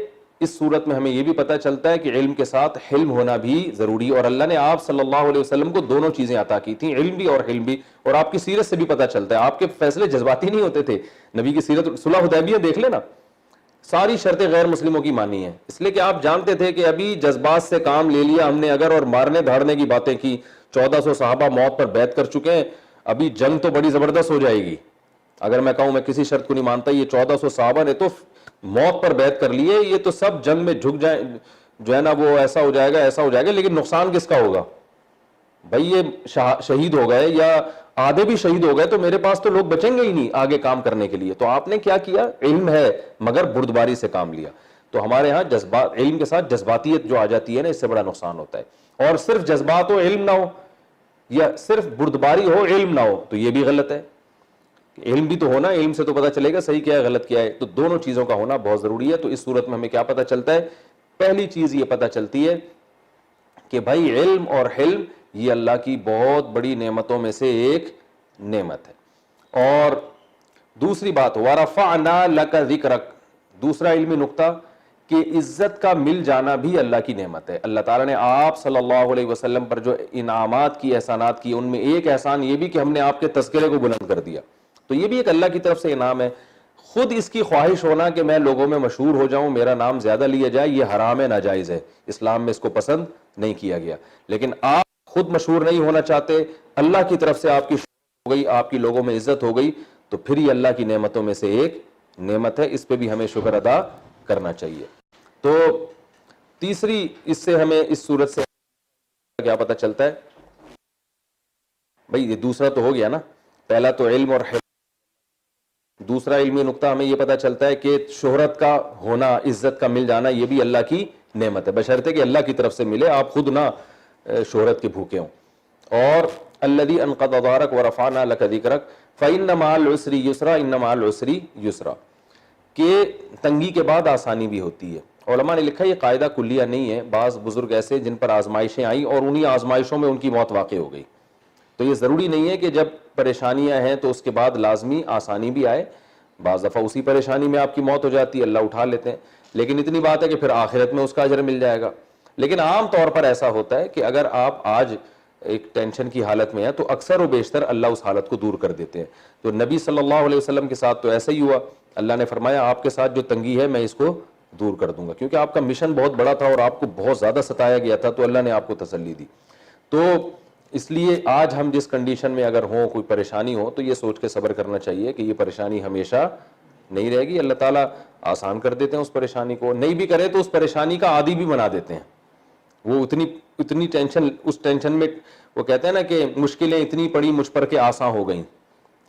اس صورت میں ہمیں یہ بھی پتہ چلتا ہے کہ علم کے ساتھ حلم ہونا بھی ضروری ہے، اور اللہ نے آپ صلی اللہ علیہ وسلم کو دونوں چیزیں عطا کی تھیں، علم بھی اور حلم بھی. اور آپ کی سیرت سے بھی پتہ چلتا ہے آپ کے فیصلے جذباتی نہیں ہوتے تھے. نبی کی سیرت، صلح حدیبیہ دیکھ لینا، ساری شرطیں غیر مسلموں کی مانی ہیں، اس لیے کہ آپ جانتے تھے کہ ابھی جذبات سے کام لے لیا ہم نے اگر، اور مارنے دھاڑنے کی باتیں کی. 1400 صحابہ موت پر بیعت کر چکے ہیں، ابھی جنگ تو بڑی زبردست ہو جائے گی. اگر میں کہوں میں کسی شرط کو نہیں مانتا، یہ 1400 صحابہ نے تو موت پر بیعت کر لیے، یہ تو سب جنگ میں جھک جائیں، جو ہے نا وہ ایسا ہو جائے گا ایسا ہو جائے گا. لیکن نقصان کس کا ہوگا بھائی؟ یہ شہید ہو گئے یا آدھے بھی شہید ہو گئے تو میرے پاس تو لوگ بچیں گے ہی نہیں آگے کام کرنے کے لیے. تو آپ نے کیا کیا؟ علم ہے مگر بردباری سے کام لیا. تو ہمارے ہاں جذبات، علم کے ساتھ جذباتیت جو آ جاتی ہے نا، اس سے بڑا نقصان ہوتا ہے. اور صرف جذبات ہو علم نہ ہو، یا صرف بردباری ہو علم نہ ہو، تو یہ بھی غلط ہے. علم بھی تو ہونا، علم سے تو پتہ چلے گا صحیح کیا ہے غلط کیا ہے. تو دونوں چیزوں کا ہونا بہت ضروری ہے. تو اس صورت میں ہمیں کیا پتہ چلتا ہے؟ پہلی چیز یہ پتہ چلتی ہے کہ بھائی علم اور حلم یہ اللہ کی بہت بڑی نعمتوں میں سے ایک نعمت ہے. اور دوسری بات وَرَفَعْنَا لَكَ ذِكْرَكَ، دوسرا علمی نقطہ کہ عزت کا مل جانا بھی اللہ کی نعمت ہے. اللہ تعالیٰ نے آپ صلی اللہ علیہ وسلم پر جو انعامات کی، احسانات کی، ان میں ایک احسان یہ بھی کہ ہم نے آپ کے تذکرے کو بلند کر دیا. تو یہ بھی ایک اللہ کی طرف سے انعام ہے. خود اس کی خواہش ہونا کہ میں لوگوں میں مشہور ہو جاؤں, میرا نام زیادہ لیا جائے, یہ حرام ہے, ناجائز ہے, اسلام میں اس کو پسند نہیں کیا گیا. لیکن آپ خود مشہور نہیں ہونا چاہتے, اللہ کی طرف سے آپ کی شہرت ہو گئی, آپ کی لوگوں میں عزت ہو گئی, تو پھر یہ اللہ کی نعمتوں میں سے ایک نعمت ہے, اس پہ بھی ہمیں شکر ادا کرنا چاہیے. تو تیسری اس سے ہمیں اس صورت سے کیا پتہ چلتا ہے بھئی, یہ دوسرا تو ہو گیا نا, پہلا تو علم اور دوسرا علمی نقطہ ہمیں یہ پتہ چلتا ہے کہ شہرت کا ہونا, عزت کا مل جانا, یہ بھی اللہ کی نعمت ہے, بشرطے کہ اللہ کی طرف سے ملے, آپ خود نہ شہرت کے بھوکے ہوں. اور الذی انقض ظہرک ورفعنا لک ذکرک فإن مع العسر یسرا ان مع العسر یسرا, کہ تنگی کے بعد آسانی بھی ہوتی ہے. علماء نے لکھا یہ قاعدہ کلیہ نہیں ہے, بعض بزرگ ایسے جن پر آزمائشیں آئیں اور انہی آزمائشوں میں ان کی موت واقع ہو گئی, تو یہ ضروری نہیں ہے کہ جب پریشانیاں ہیں تو اس کے بعد لازمی آسانی بھی آئے. بعض دفعہ اسی پریشانی میں آپ کی موت ہو جاتی ہے, اللہ اٹھا لیتے ہیں, لیکن اتنی بات ہے کہ پھر آخرت میں اس کا اجر مل جائے گا. لیکن عام طور پر ایسا ہوتا ہے کہ اگر آپ آج ایک ٹینشن کی حالت میں ہیں تو اکثر و بیشتر اللہ اس حالت کو دور کر دیتے ہیں. تو نبی صلی اللہ علیہ وسلم کے ساتھ تو ایسا ہی ہوا, اللہ نے فرمایا آپ کے ساتھ جو تنگی ہے میں اس کو دور کر دوں گا, کیونکہ آپ کا مشن بہت بڑا تھا اور آپ کو بہت زیادہ ستایا گیا تھا, تو اللہ نے آپ کو تسلی دی. تو اس لیے آج ہم جس کنڈیشن میں اگر ہوں, کوئی پریشانی ہو, تو یہ سوچ کے صبر کرنا چاہیے کہ یہ پریشانی ہمیشہ نہیں رہے گی, اللہ تعالیٰ آسان کر دیتے ہیں اس پریشانی کو, نہیں بھی کرے تو اس پریشانی کا عادی بھی بنا دیتے ہیں. وہ اتنی ٹینشن, اس ٹینشن میں وہ کہتے ہیں نا کہ مشکلیں اتنی پڑی مجھ پر کہ آسان ہو گئیں.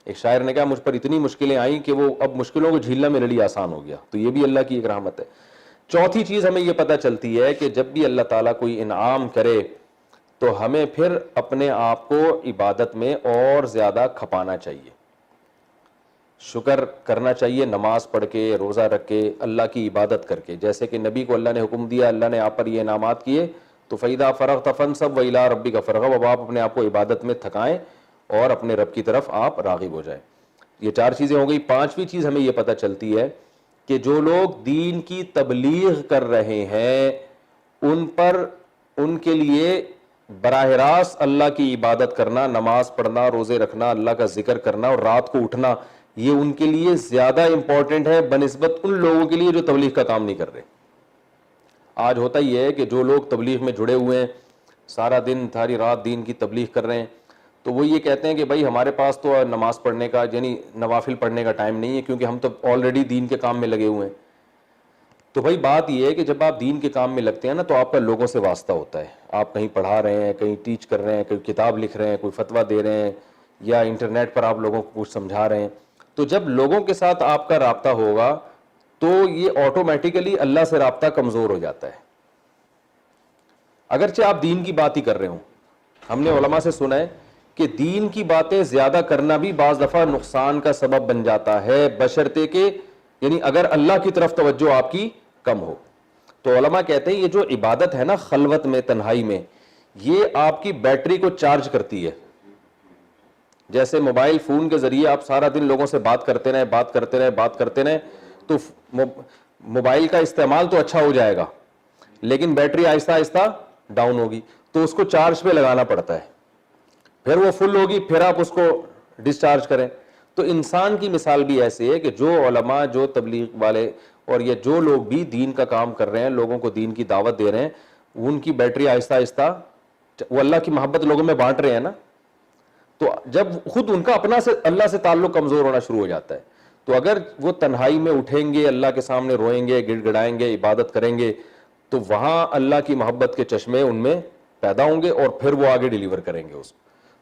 ایک شاعر نے کہا مجھ پر اتنی مشکلیں آئیں کہ وہ اب مشکلوں کو جھیلنا میرے لیے آسان ہو گیا. تو یہ بھی اللہ کی ایک رحمت ہے. چوتھی چیز ہمیں یہ پتہ چلتی ہے کہ جب بھی اللہ تعالیٰ کوئی انعام کرے تو ہمیں پھر اپنے آپ کو عبادت میں اور زیادہ کھپانا چاہیے, شکر کرنا چاہیے, نماز پڑھ کے, روزہ رکھ کے, اللہ کی عبادت کر کے. جیسے کہ نبی کو اللہ نے حکم دیا, اللہ نے آپ پر یہ انعامات کیے, تو فَإِذَا فَرَغْتَ فَانْصَبْ وَإِلَىٰ رَبِّكَ فَارْغَب, اب آپ اپنے آپ کو عبادت میں تھکائیں اور اپنے رب کی طرف آپ راغب ہو جائیں. یہ چار چیزیں ہو گئی. پانچویں چیز ہمیں یہ پتہ چلتی ہے کہ جو لوگ دین کی تبلیغ کر رہے ہیں ان پر, ان کے لیے براہ راست اللہ کی عبادت کرنا, نماز پڑھنا, روزے رکھنا, اللہ کا ذکر کرنا اور رات کو اٹھنا, یہ ان کے لیے زیادہ امپورٹنٹ ہے بنسبت ان لوگوں کے لیے جو تبلیغ کا کام نہیں کر رہے. آج ہوتا ہی ہے کہ جو لوگ تبلیغ میں جڑے ہوئے ہیں, سارا دن ساری رات دین کی تبلیغ کر رہے ہیں, تو وہ یہ کہتے ہیں کہ بھائی ہمارے پاس تو نماز پڑھنے کا, یعنی نوافل پڑھنے کا ٹائم نہیں ہے, کیونکہ ہم تو آلریڈی دین کے کام میں لگے ہوئے ہیں. تو بھائی بات یہ ہے کہ جب آپ دین کے کام میں لگتے ہیں نا, تو آپ کا لوگوں سے واسطہ ہوتا ہے. آپ کہیں پڑھا رہے ہیں, کہیں ٹیچ کر رہے ہیں, کوئی کتاب لکھ رہے ہیں, کوئی فتویٰ دے رہے ہیں, یا انٹرنیٹ پر آپ لوگوں کو کچھ سمجھا رہے ہیں. تو جب لوگوں کے ساتھ آپ کا رابطہ ہوگا تو یہ آٹومیٹیکلی اللہ سے رابطہ کمزور ہو جاتا ہے, اگرچہ آپ دین کی بات ہی کر رہے ہوں. ہم نے علماء سے سنا ہے کہ دین کی باتیں زیادہ کرنا بھی بعض دفعہ نقصان کا سبب بن جاتا ہے, بشرطے کہ یعنی اگر اللہ کی طرف توجہ آپ کی کم ہو. تو علماء کہتے ہیں یہ جو عبادت ہے نا خلوت میں, تنہائی میں, یہ آپ کی بیٹری کو چارج کرتی ہے. جیسے موبائل فون کے ذریعے آپ سارا دن لوگوں سے بات کرتے رہیں, تو موبائل کا استعمال تو اچھا ہو جائے گا, لیکن بیٹری آہستہ آہستہ ڈاؤن ہوگی, تو اس کو چارج پہ لگانا پڑتا ہے, پھر وہ فل ہوگی, پھر آپ اس کو ڈسچارج کریں. تو انسان کی مثال بھی ایسی ہے کہ جو علماء, جو تبلیغ والے اور یہ جو لوگ بھی دین کا کام کر رہے ہیں, لوگوں کو دین کی دعوت دے رہے ہیں, ان کی بیٹری آہستہ آہستہ, وہ اللہ کی محبت لوگوں میں بانٹ رہے ہیں نا, تو جب خود ان کا اپنا سے اللہ سے تعلق کمزور ہونا شروع ہو جاتا ہے. تو اگر وہ تنہائی میں اٹھیں گے, اللہ کے سامنے روئیں گے, گڑ گڑائیں گے, عبادت کریں گے, تو وہاں اللہ کی محبت کے چشمے ان میں پیدا ہوں گے اور پھر وہ آگے ڈیلیور کریں گے اس کو.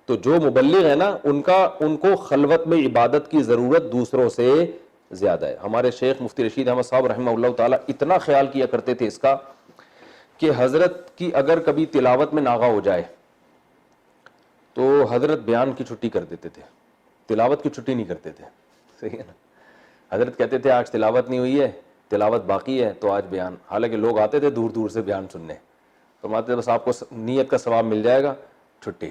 تو جو مبلغ ہے نا, ان کو خلوت میں عبادت کی ضرورت دوسروں سے زیادہ ہے. ہمارے شیخ مفتی رشید احمد صاحب رحمہ اللہ تعالیٰ اتنا خیال کیا کرتے تھے اس کا کہ حضرت کی اگر کبھی تلاوت میں ناغہ ہو جائے تو حضرت بیان کی چھٹی کر دیتے تھے, تلاوت کی چھٹی نہیں کرتے تھے. صحیح ہے نا, حضرت کہتے تھے آج تلاوت نہیں ہوئی ہے, تلاوت باقی ہے, تو آج بیان. حالانکہ لوگ آتے تھے دور دور سے بیان سننے, فرماتے تھے بس آپ کو نیت کا ثواب مل جائے گا, چھٹی.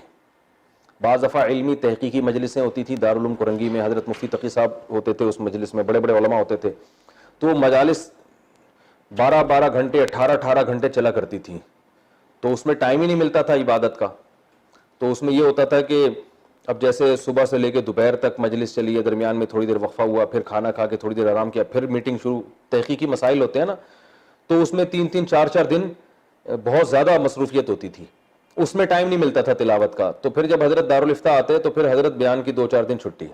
بعض دفعہ علمی تحقیقی مجلسیں ہوتی تھیں دارالعلوم کرنگی میں, حضرت مفتی تقی صاحب ہوتے تھے اس مجلس میں, بڑے بڑے علماء ہوتے تھے, تو وہ مجالس 12 گھنٹے 18 گھنٹے چلا کرتی تھیں, تو اس میں ٹائم ہی نہیں ملتا تھا عبادت کا. تو اس میں یہ ہوتا تھا کہ اب جیسے صبح سے لے کے دوپہر تک مجلس چلی ہے, درمیان میں تھوڑی دیر وقفہ ہوا, پھر کھانا کھا کے تھوڑی دیر آرام کیا, پھر میٹنگ شروع, تحقیقی مسائل ہوتے ہیں نا, تو اس میں 3-3 4-4 دن بہت زیادہ مصروفیت ہوتی تھی, اس میں ٹائم نہیں ملتا تھا تلاوت کا. تو پھر جب حضرت دارالفتہ آتے تو پھر حضرت بیان کی 2-4 دن چھٹی,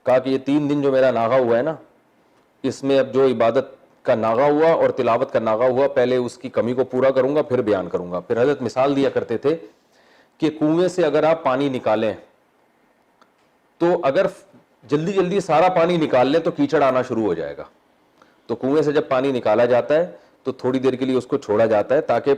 کہا کہ یہ 3 دن جو میرا ناغہ ہوا ہے نا, اس میں اب جو عبادت کا ناغہ ہوا اور تلاوت کا ناغہ ہوا, پہلے اس کی کمی کو پورا کروں گا پھر بیان کروں گا. پھر حضرت مثال دیا کرتے تھے کہ کنویں سے اگر آپ پانی نکالیں تو اگر جلدی جلدی سارا پانی نکال لیں تو کیچڑ آنا شروع ہو جائے گا. تو کنویں سے جب پانی نکالا جاتا ہے تو تھوڑی دیر کے لیے اس کو چھوڑا جاتا ہے تاکہ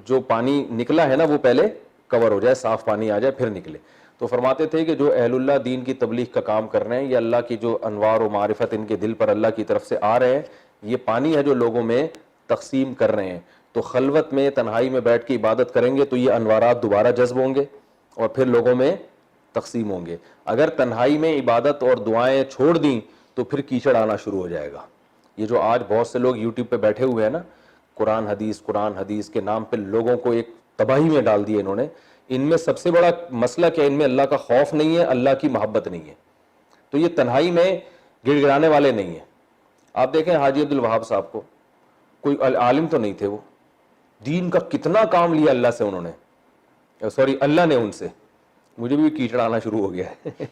جو پانی نکلا ہے نا وہ پہلے کور ہو جائے, صاف پانی آ جائے پھر نکلے. تو فرماتے تھے کہ جو اہل اللہ دین کی تبلیغ کا کام کر رہے ہیں, یہ اللہ کی جو انوار و معرفت ان کے دل پر اللہ کی طرف سے آ رہے ہیں, یہ پانی ہے جو لوگوں میں تقسیم کر رہے ہیں. تو خلوت میں تنہائی میں بیٹھ کے عبادت کریں گے تو یہ انوارات دوبارہ جذب ہوں گے اور پھر لوگوں میں تقسیم ہوں گے. اگر تنہائی میں عبادت اور دعائیں چھوڑ دیں تو پھر کیچڑ آنا شروع ہو جائے گا. یہ جو آج بہت سے لوگ یوٹیوب پہ بیٹھے ہوئے ہیں نا, قرآن حدیث کے نام پہ لوگوں کو ایک تباہی میں ڈال دیے انہوں نے. ان میں سب سے بڑا مسئلہ کیا, ان میں اللہ کا خوف نہیں ہے, اللہ کی محبت نہیں ہے. تو یہ تنہائی میں گڑ گڑانے والے نہیں ہیں. آپ دیکھیں حاجی عبد الوہاب صاحب کو, کوئی عالم تو نہیں تھے, وہ دین کا کتنا کام لیا اللہ سے انہوں نے, سوری اللہ نے ان سے. مجھے بھی کیچڑ آنا شروع ہو گیا ہے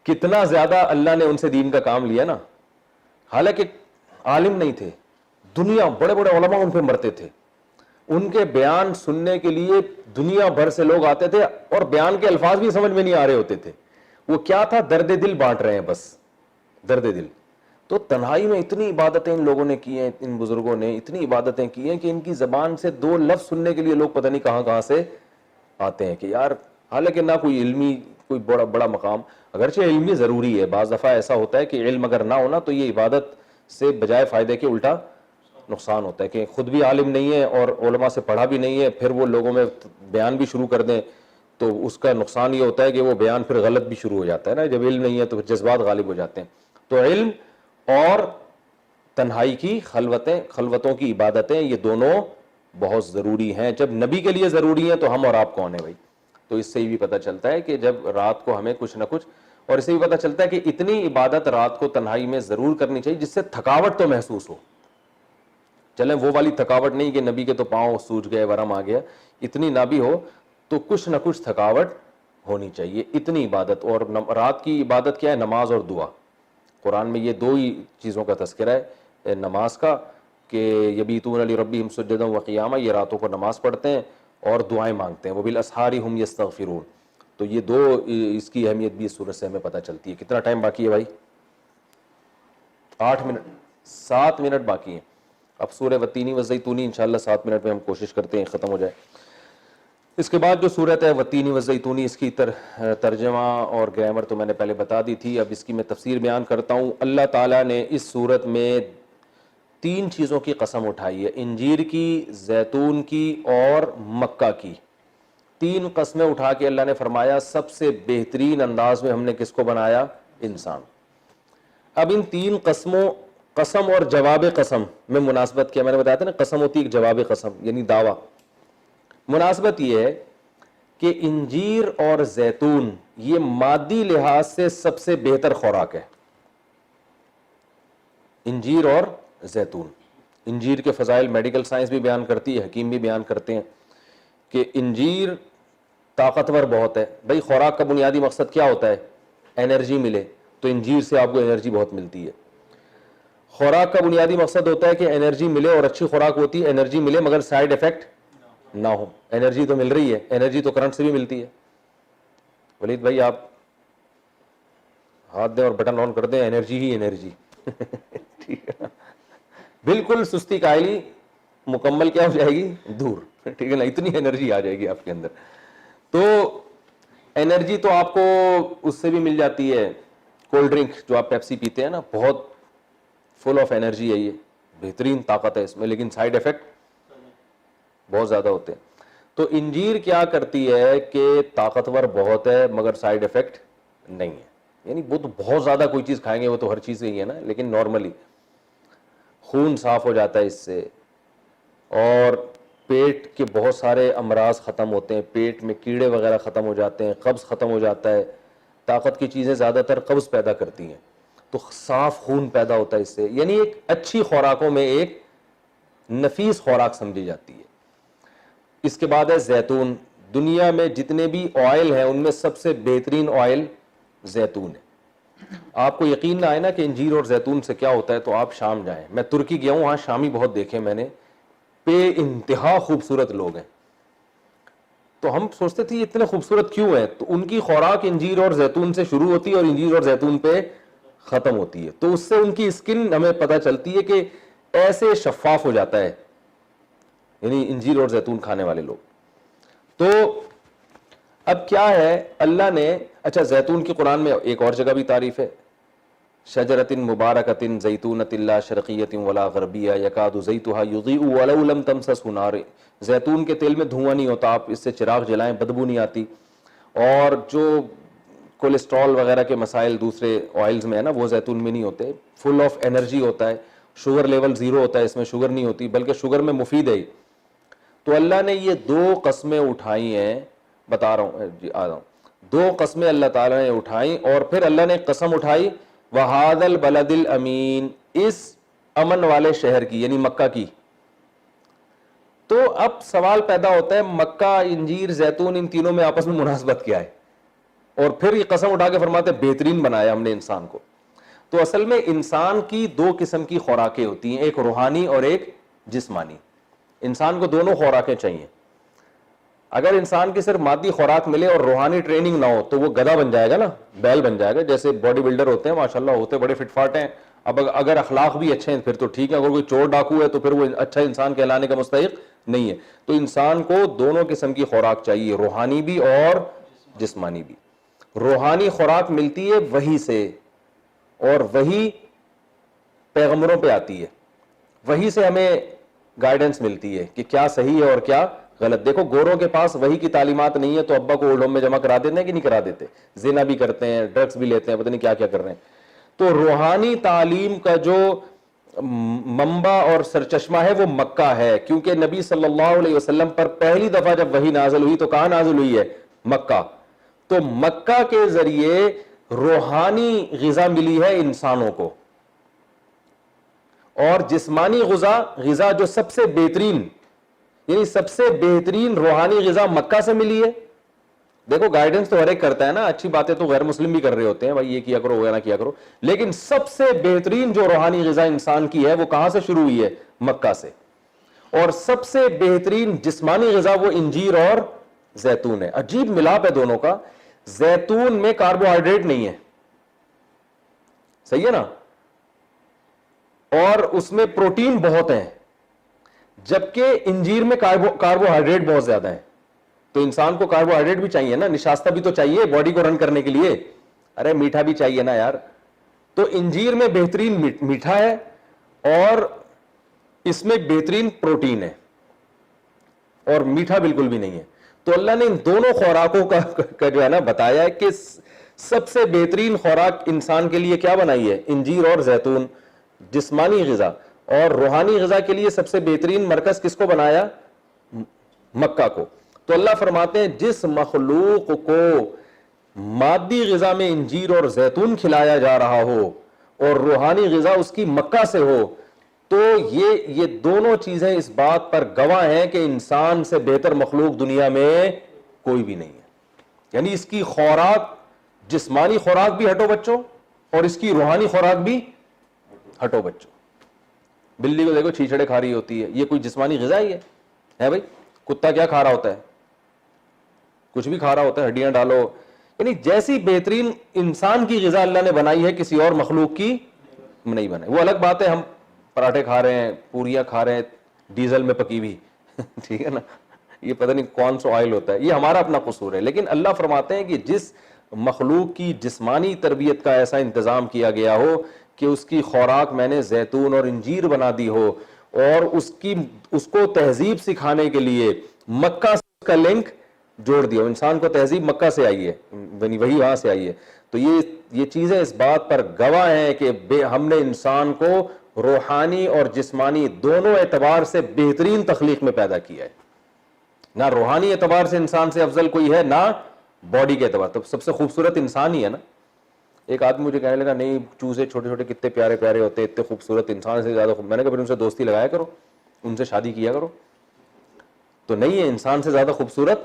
کتنا زیادہ اللہ نے ان سے دین کا کام لیا نا, حالانکہ عالم نہیں تھے. دنیا بڑے بڑے علماء ان پہ مرتے تھے, ان کے بیان سننے کے لیے دنیا بھر سے لوگ آتے تھے اور بیان کے الفاظ بھی سمجھ میں نہیں آ رہے ہوتے تھے. وہ کیا تھا, درد دل بانٹ رہے ہیں, بس درد دل. تو تنہائی میں اتنی عبادتیں ان لوگوں نے کی ہیں, ان بزرگوں نے اتنی عبادتیں کی ہیں کہ ان کی زبان سے 2 لفظ سننے کے لیے لوگ پتہ نہیں کہاں کہاں سے آتے ہیں کہ یار, حالانکہ نہ کوئی علمی کوئی بڑا مقام, اگرچہ علمی ضروری ہے, بعض دفعہ ایسا ہوتا ہے کہ علم اگر نہ ہونا تو یہ عبادت سے بجائے فائدے کے الٹا نقصان ہوتا ہے, کہ خود بھی عالم نہیں ہے اور علماء سے پڑھا بھی نہیں ہے, پھر وہ لوگوں میں بیان بھی شروع کر دیں تو اس کا نقصان یہ ہوتا ہے کہ وہ بیان پھر غلط بھی شروع ہو جاتا ہے نا. جب علم نہیں ہے تو جذبات غالب ہو جاتے ہیں. تو علم اور تنہائی کی خلوتوں کی عبادتیں, یہ دونوں بہت ضروری ہیں. جب نبی کے لیے ضروری ہیں تو ہم اور آپ کون ہیں بھائی. تو اس سے بھی پتہ چلتا ہے کہ جب رات کو ہمیں کچھ نہ کچھ, اور اس سے بھی پتہ چلتا ہے کہ اتنی عبادت رات کو تنہائی میں ضرور کرنی چاہیے جس سے تھکاوٹ تو محسوس ہو. چلیں وہ والی تھکاوٹ نہیں کہ نبی کے تو پاؤں سوج گئے, ورم آ گیا, اتنی نہ بھی ہو تو کچھ نہ کچھ تھکاوٹ ہونی چاہیے. اتنی عبادت, اور رات کی عبادت کیا ہے, نماز اور دعا. قرآن میں یہ 2 ہی چیزوں کا تذکرہ ہے, نماز کا کہ یبیتون لربہم سجدا وقیاما, یہ راتوں کو نماز پڑھتے ہیں اور دعائیں مانگتے ہیں, وبالاسحار ہم یستغفرون. تو یہ 2 اس کی اہمیت بھی اس صورت سے ہمیں پتہ چلتی ہے. کتنا ٹائم باقی ہے بھائی؟ 8 منٹ, 7 منٹ باقی ہیں. اب سورہ والتین والزیتون انشاءاللہ 7 منٹ میں ہم کوشش کرتے ہیں ختم ہو جائے. اس کے بعد جو صورت ہے والتین والزیتون, اس کی ترجمہ اور گرامر تو میں نے پہلے بتا دی تھی, اب اس کی میں تفسیر بیان کرتا ہوں. اللہ تعالیٰ نے اس صورت میں 3 چیزوں کی قسم اٹھائی ہے, انجیر کی, زیتون کی اور مکہ کی. 3 قسمیں اٹھا کے اللہ نے فرمایا سب سے بہترین انداز میں ہم نے کس کو بنایا, انسان. اب ان 3 قسموں, قسم اور جواب قسم میں مناسبت کیا, میں نے بتایا تھا نا, قسم ہوتی ہے ایک جواب قسم یعنی دعویٰ. مناسبت یہ ہے کہ انجیر اور زیتون یہ مادی لحاظ سے سب سے بہتر خوراک ہے. انجیر اور زیتون, انجیر کے فضائل میڈیکل سائنس بھی بیان کرتی ہے, حکیم بھی بیان کرتے ہیں کہ انجیر طاقتور بہت ہے. بھائی خوراک کا بنیادی مقصد کیا ہوتا ہے, انرجی ملے, تو انجیر سے آپ کو انرجی بہت ملتی ہے. خوراک کا بنیادی مقصد ہوتا ہے کہ انرجی ملے, اور اچھی خوراک ہوتی ہے انرجی ملے مگر سائیڈ افیکٹ نہ ہو. انرجی تو مل رہی ہے, انرجی تو کرنٹ سے بھی ملتی ہے. ولید بھائی آپ ہاتھ دیں اور بٹن آن کر دیں, انرجی ہی انرجی ٹھیک ہے, بالکل سستی کائلی مکمل کیا ہو جائے گی, دور, ٹھیک ہے نا, اتنی انرجی آ جائے گی آپ کے اندر. تو انرجی تو آپ کو اس سے بھی مل جاتی ہے, کولڈ ڈرنک جو آپ پیپسی پیتے ہیں نا, بہت فل آف انرجی ہے, یہ بہترین طاقت ہے اس میں, لیکن سائیڈ افیکٹ بہت زیادہ ہوتے ہیں. تو انجیر کیا کرتی ہے کہ طاقتور بہت ہے مگر سائیڈ افیکٹ نہیں ہے. یعنی وہ تو بہت زیادہ کوئی چیز کھائیں گے وہ تو ہر چیز ہی ہے نا, لیکن نارملی خون صاف ہو جاتا ہے اس سے, اور پیٹ کے بہت سارے امراض ختم ہوتے ہیں, پیٹ میں کیڑے وغیرہ ختم ہو جاتے ہیں, قبض ختم ہو جاتا ہے. طاقت کی چیزیں زیادہ تر قبض پیدا کرتی ہیں, تو صاف خون پیدا ہوتا ہے اس سے. یعنی ایک اچھی خوراکوں میں ایک نفیس خوراک سمجھی جاتی ہے. اس کے بعد ہے زیتون. دنیا میں جتنے بھی آئل ہیں ان میں سب سے بہترین آئل زیتون ہے. آپ کو یقین نہ آئے نا کہ انجیر اور زیتون سے کیا ہوتا ہے تو آپ شام جائیں. میں ترکی گیا ہوں, وہاں شامی بہت دیکھے میں نے, بے انتہا خوبصورت لوگ ہیں. تو ہم سوچتے تھے یہ اتنے خوبصورت کیوں ہیں, تو ان کی خوراک انجیر اور زیتون سے شروع ہوتی ہے اور انجیر اور زیتون پہ ختم ہوتی ہے. تو اس سے ان کی اسکن ہمیں پتہ چلتی ہے کہ ایسے شفاف ہو جاتا ہے, یعنی انجیر اور زیتون کھانے والے لوگ. تو اب کیا ہے, اللہ نے, اچھا زیتون کی قرآن میں ایک اور جگہ بھی تعریف ہے, شجرۃ مبارکۃ زیتونۃ لا شرقیۃ ولا غربیہ یکاد زیتها یضیء ولو لم تمسسہ نار. زیتون کے تیل میں دھواں نہیں ہوتا, آپ اس سے چراغ جلائیں بدبو نہیں آتی. اور جو کولیسٹرول وغیرہ کے مسائل دوسرے آئلز میں ہے نا, وہ زیتون میں نہیں ہوتے. فل آف انرجی ہوتا ہے, شوگر لیول زیرو ہوتا ہے, اس میں شوگر نہیں ہوتی بلکہ شوگر میں مفید ہے. تو اللہ نے یہ دو قسمیں اٹھائی ہیں, بتا رہا ہوں جی, آ رہا ہوں. دو قسمیں اللہ تعالیٰ نے اٹھائیں, اور پھر اللہ نے قسم اٹھائی وَهَذَا الْبَلَدِ الْأَمِينَ, اس امن والے شہر کی, یعنی مکہ کی. تو اب سوال پیدا ہوتا ہے مکہ, انجیر, زیتون, ان تینوں میں آپس میں مناسبت کیا ہے؟ اور پھر یہ قسم اٹھا کے فرماتے بہترین بنایا ہم نے انسان کو. تو اصل میں انسان کی دو قسم کی خوراکیں ہوتی ہیں, ایک روحانی اور ایک جسمانی. انسان کو دونوں خوراکیں چاہیے. اگر انسان کی صرف مادی خوراک ملے اور روحانی ٹریننگ نہ ہو تو وہ گدھا بن جائے گا نا, بیل بن جائے گا. جیسے باڈی بلڈر ہوتے ہیں ماشاءاللہ, ہوتے بڑے فٹ فاٹ ہیں, اب اگر اخلاق بھی اچھے ہیں پھر تو ٹھیک ہے, اگر کوئی چور ڈاکو ہے تو پھر وہ اچھا انسان کہلانے کا مستحق نہیں ہے. تو انسان کو دونوں قسم کی خوراک چاہیے, روحانی بھی اور جسمانی بھی. روحانی خوراک ملتی ہے وحی سے, اور وحی پیغمبروں پہ آتی ہے. وحی سے ہمیں گائیڈنس ملتی ہے کہ کیا صحیح ہے اور کیا غلط. دیکھو گوروں کے پاس وحی کی تعلیمات نہیں ہے تو ابا کو اولڈ ہوم میں جمع کرا دیتے ہیں کہ نہیں کرا دیتے, زنا بھی کرتے ہیں, ڈرگس بھی لیتے ہیں, پتہ نہیں کیا کیا کر رہے ہیں. تو روحانی تعلیم کا جو منبع اور سرچشمہ ہے وہ مکہ ہے, کیونکہ نبی صلی اللہ علیہ وسلم پر پہلی دفعہ جب وحی نازل ہوئی تو کہاں نازل ہوئی ہے؟ مکہ. تو مکہ کے ذریعے روحانی غذا ملی ہے انسانوں کو, اور جسمانی غذا جو سب سے بہترین, یعنی سب سے بہترین روحانی غذا مکہ سے ملی ہے. دیکھو گائیڈنس تو ہر ایک کرتا ہے نا, اچھی باتیں تو غیر مسلم بھی کر رہے ہوتے ہیں, بھائی یہ کیا کرو وہ نہ کیا کرو, لیکن سب سے بہترین جو روحانی غذا انسان کی ہے وہ کہاں سے شروع ہوئی ہے؟ مکہ سے. اور سب سے بہترین جسمانی غذا وہ انجیر اور زیتون ہے. عجیب ملاپ ہے دونوں کا. زیتون میں کاربوہائیڈریٹ نہیں ہے, صحیح ہے نا, اور اس میں پروٹین بہت ہیں, جبکہ انجیر میں کاربوہائیڈریٹ بہت زیادہ ہے. تو انسان کو کاربوہائیڈریٹ بھی چاہیے نا, نشاستہ بھی تو چاہیے باڈی کو رن کرنے کے لیے, ارے میٹھا بھی چاہیے نا یار. تو انجیر میں بہترین میٹھا ہے اور اس میں بہترین پروٹین ہے, اور میٹھا بالکل بھی نہیں ہے. تو اللہ نے ان دونوں خوراکوں کا جو ہے نا بتایا ہے کہ سب سے بہترین خوراک انسان کے لیے کیا بنائی ہے؟ انجیر اور زیتون, جسمانی غذا. اور روحانی غذا کے لیے سب سے بہترین مرکز کس کو بنایا؟ مکہ کو. تو اللہ فرماتے ہیں جس مخلوق کو مادی غذا میں انجیر اور زیتون کھلایا جا رہا ہو اور روحانی غذا اس کی مکہ سے ہو, تو یہ دونوں چیزیں اس بات پر گواہ ہیں کہ انسان سے بہتر مخلوق دنیا میں کوئی بھی نہیں ہے. یعنی اس کی خوراک, جسمانی خوراک بھی ہٹو بچوں, اور اس کی روحانی خوراک بھی ہٹو بچوں. بلی کو دیکھو چھیچڑے کھا رہی ہوتی ہے, یہ کوئی جسمانی غذا ہی ہے بھائی؟ کتا کیا کھا رہا ہوتا ہے؟ کچھ بھی کھا رہا ہوتا ہے, ہڈیاں ڈالو. یعنی جیسی بہترین انسان کی غذا اللہ نے بنائی ہے کسی اور مخلوق کی نہیں بنائی. وہ الگ بات ہے ہم پراٹھے کھا رہے ہیں, پوریاں کھا رہے ہیں ڈیزل میں پکی ہوئی, ٹھیک ہے نا, یہ پتہ نہیں کون سا آئل ہوتا ہے, یہ ہمارا اپنا قصور ہے. لیکن اللہ فرماتے ہیں کہ جس مخلوق کی جسمانی تربیت کا ایسا انتظام کیا گیا ہو کہ اس کی خوراک میں نے زیتون اور انجیر بنا دی ہو, اور اس کو تہذیب سکھانے کے لیے مکہ سے اس کا لنک جوڑ دیا. انسان کو تہذیب مکہ سے آئی ہے, یعنی وہی وہاں سے آئی ہے. تو یہ چیزیں اس بات پر گواہ ہیں کہ ہم نے انسان کو روحانی اور جسمانی دونوں اعتبار سے بہترین تخلیق میں پیدا کیا ہے. نہ روحانی اعتبار سے انسان سے افضل کوئی ہے، نہ باڈی کے اعتبار. تو سب سے خوبصورت انسان ہی ہے نا. ایک آدمی مجھے کہنے لگا نہیں چوزے چھوٹے چھوٹے کتنے پیارے پیارے ہوتے، اتنے خوبصورت، انسان سے زیادہ میں نے کہا پھر ان سے دوستی لگایا کرو، ان سے شادی کیا کرو. تو نہیں ہے انسان سے زیادہ خوبصورت.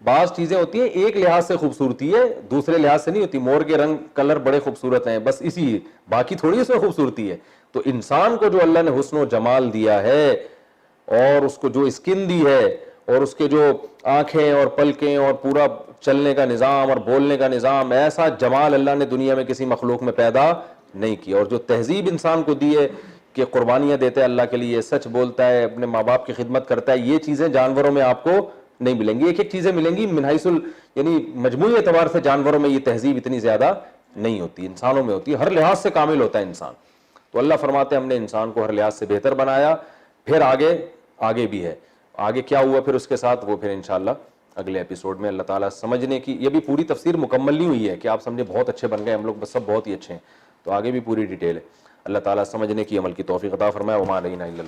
بعض چیزیں ہوتی ہیں ایک لحاظ سے خوبصورتی ہے، دوسرے لحاظ سے نہیں ہوتی. مور کے رنگ کلر بڑے خوبصورت ہیں، بس اسی، باقی تھوڑی اس میں خوبصورتی ہے. تو انسان کو جو اللہ نے حسن و جمال دیا ہے، اور اس کو جو اسکن دی ہے، اور اس کے جو آنکھیں اور پلکیں اور پورا چلنے کا نظام اور بولنے کا نظام، ایسا جمال اللہ نے دنیا میں کسی مخلوق میں پیدا نہیں کیا. اور جو تہذیب انسان کو دی ہے کہ قربانیاں دیتا ہے اللہ کے لیے، سچ بولتا ہے، اپنے ماں باپ کی خدمت کرتا ہے، یہ چیزیں جانوروں میں آپ کو نہیں ملیں گی. ایک ایک چیزیں ملیں گی من حیث یعنی مجموعی اعتبار سے جانوروں میں یہ تہذیب اتنی زیادہ نہیں ہوتی، انسانوں میں ہوتی ہے. ہر لحاظ سے کامل ہوتا ہے انسان. تو اللہ فرماتے ہیں ہم نے انسان کو ہر لحاظ سے بہتر بنایا. پھر آگے بھی ہے، آگے کیا ہوا پھر اس کے ساتھ، وہ پھر انشاءاللہ اگلے ایپیسوڈ میں. اللہ تعالیٰ سمجھنے کی، یہ بھی پوری تفسیر مکمل نہیں ہوئی ہے کہ آپ سمجھے بہت اچھے بن گئے ہم لوگ، بس سب بہت ہی اچھے ہیں. تو آگے بھی پوری ڈیٹیل ہے. اللہ تعالیٰ سمجھنے کی، عمل کی توفیق عطا فرمائے. وما علینا الا